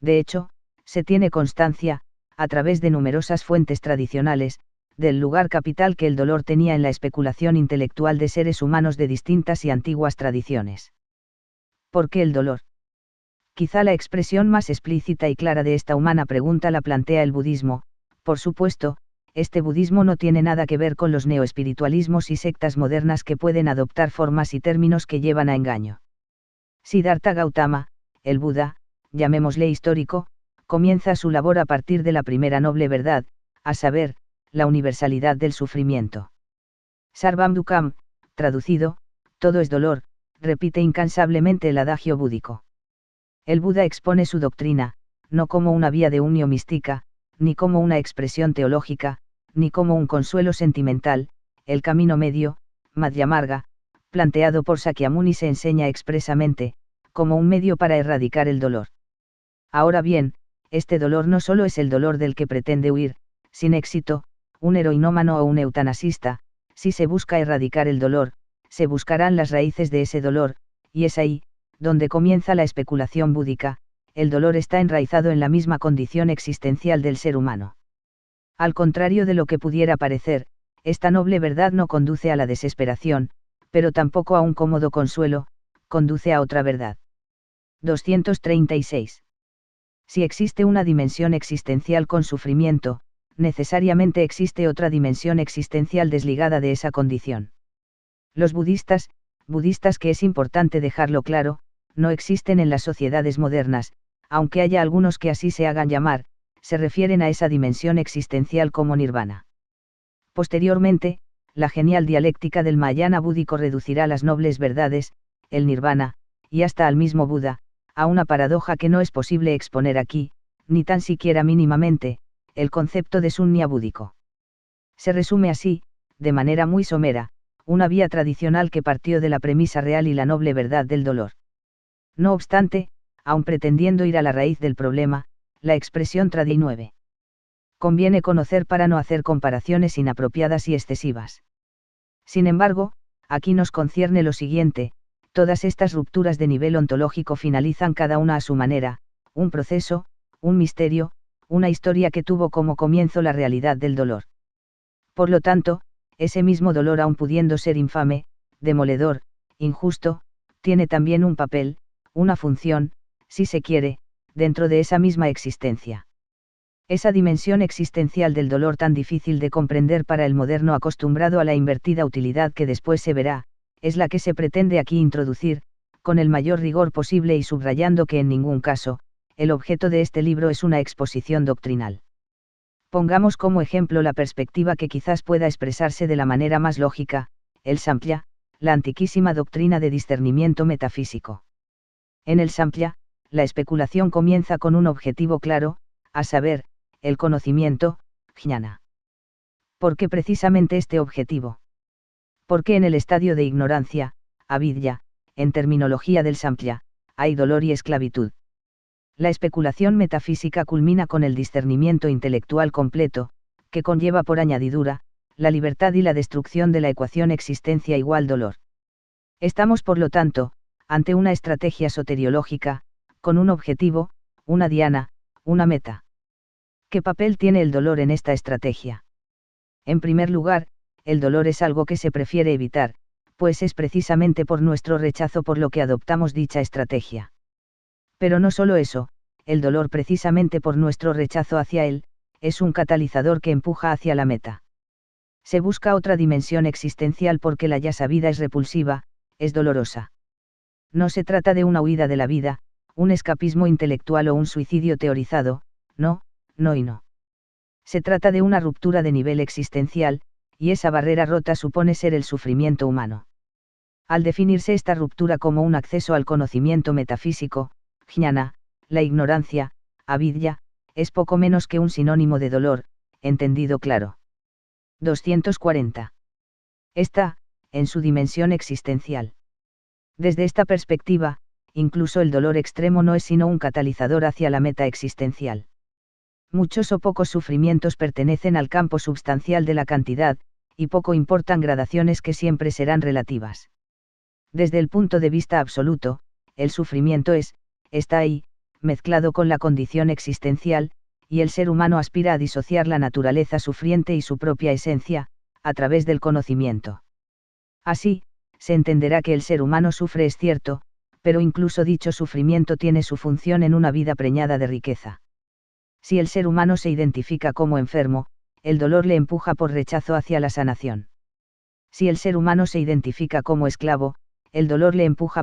De hecho, se tiene constancia, a través de numerosas fuentes tradicionales, del lugar capital que el dolor tenía en la especulación intelectual de seres humanos de distintas y antiguas tradiciones. ¿Por qué el dolor? Quizá la expresión más explícita y clara de esta humana pregunta la plantea el budismo. Por supuesto, este budismo no tiene nada que ver con los neoespiritualismos y sectas modernas que pueden adoptar formas y términos que llevan a engaño. Siddhartha Gautama, el Buda, llamémosle histórico, comienza su labor a partir de la primera noble verdad, a saber, la universalidad del sufrimiento. Sarvam Dukam, traducido, todo es dolor, repite incansablemente el adagio búdico. El Buda expone su doctrina, no como una vía de unio mística, ni como una expresión teológica, ni como un consuelo sentimental. El camino medio, Madhyamarga, planteado por Sakyamuni, se enseña expresamente, como un medio para erradicar el dolor. Ahora bien, este dolor no solo es el dolor del que pretende huir, sin éxito, un heroinómano o un eutanasista, Si se busca erradicar el dolor, se buscarán las raíces de ese dolor, y es ahí, donde comienza la especulación búdica. El dolor está enraizado en la misma condición existencial del ser humano. Al contrario de lo que pudiera parecer, esta noble verdad no conduce a la desesperación, pero tampoco a un cómodo consuelo, conduce a otra verdad. 236. Si existe una dimensión existencial con sufrimiento, necesariamente existe otra dimensión existencial desligada de esa condición. Los budistas que es importante dejarlo claro, no existen en las sociedades modernas, aunque haya algunos que así se hagan llamar, se refieren a esa dimensión existencial como nirvana. Posteriormente, la genial dialéctica del Mahayana búdico reducirá las nobles verdades, el nirvana, y hasta al mismo Buda, a una paradoja que no es posible exponer aquí, ni tan siquiera mínimamente, el concepto de sunya búdico. Se resume así, de manera muy somera, una vía tradicional que partió de la premisa real y la noble verdad del dolor. No obstante, aun pretendiendo ir a la raíz del problema, la expresión tradi 9. Conviene conocer para no hacer comparaciones inapropiadas y excesivas. Sin embargo, aquí nos concierne lo siguiente: todas estas rupturas de nivel ontológico finalizan cada una a su manera, un proceso, un misterio, una historia que tuvo como comienzo la realidad del dolor. Por lo tanto, ese mismo dolor, aun pudiendo ser infame, demoledor, injusto, tiene también un papel, una función, si se quiere, dentro de esa misma existencia. Esa dimensión existencial del dolor tan difícil de comprender para el moderno acostumbrado a la invertida utilidad que después se verá, es la que se pretende aquí introducir, con el mayor rigor posible y subrayando que en ningún caso, el objeto de este libro es una exposición doctrinal. Pongamos como ejemplo la perspectiva que quizás pueda expresarse de la manera más lógica, el Samkhya, la antiquísima doctrina de discernimiento metafísico. En el Samkhya, la especulación comienza con un objetivo claro, a saber, el conocimiento, jnana. ¿Por qué precisamente este objetivo? Porque en el estadio de ignorancia, avidya, en terminología del Samkhya, hay dolor y esclavitud. La especulación metafísica culmina con el discernimiento intelectual completo, que conlleva por añadidura, la libertad y la destrucción de la ecuación existencia igual dolor. Estamos por lo tanto, ante una estrategia soteriológica, con un objetivo, una diana, una meta. ¿Qué papel tiene el dolor en esta estrategia? En primer lugar, el dolor es algo que se prefiere evitar, pues es precisamente por nuestro rechazo por lo que adoptamos dicha estrategia. Pero no solo eso, el dolor precisamente por nuestro rechazo hacia él, es un catalizador que empuja hacia la meta. Se busca otra dimensión existencial porque la ya sabida es repulsiva, es dolorosa. No se trata de una huida de la vida, un escapismo intelectual o un suicidio teorizado, no, no y no. Se trata de una ruptura de nivel existencial, y esa barrera rota supone ser el sufrimiento humano. Al definirse esta ruptura como un acceso al conocimiento metafísico, jnana, la ignorancia, avidya, es poco menos que un sinónimo de dolor, entendido claro. 240. Está, en su dimensión existencial. Desde esta perspectiva, incluso el dolor extremo no es sino un catalizador hacia la meta existencial. Muchos o pocos sufrimientos pertenecen al campo substancial de la cantidad, y poco importan gradaciones que siempre serán relativas. Desde el punto de vista absoluto, el sufrimiento está ahí, mezclado con la condición existencial, y el ser humano aspira a disociar la naturaleza sufriente y su propia esencia, a través del conocimiento. Así, se entenderá que el ser humano sufre es cierto, pero incluso dicho sufrimiento tiene su función en una vida preñada de riqueza. Si el ser humano se identifica como enfermo, el dolor le empuja por rechazo hacia la sanación. Si el ser humano se identifica como esclavo, el dolor le empuja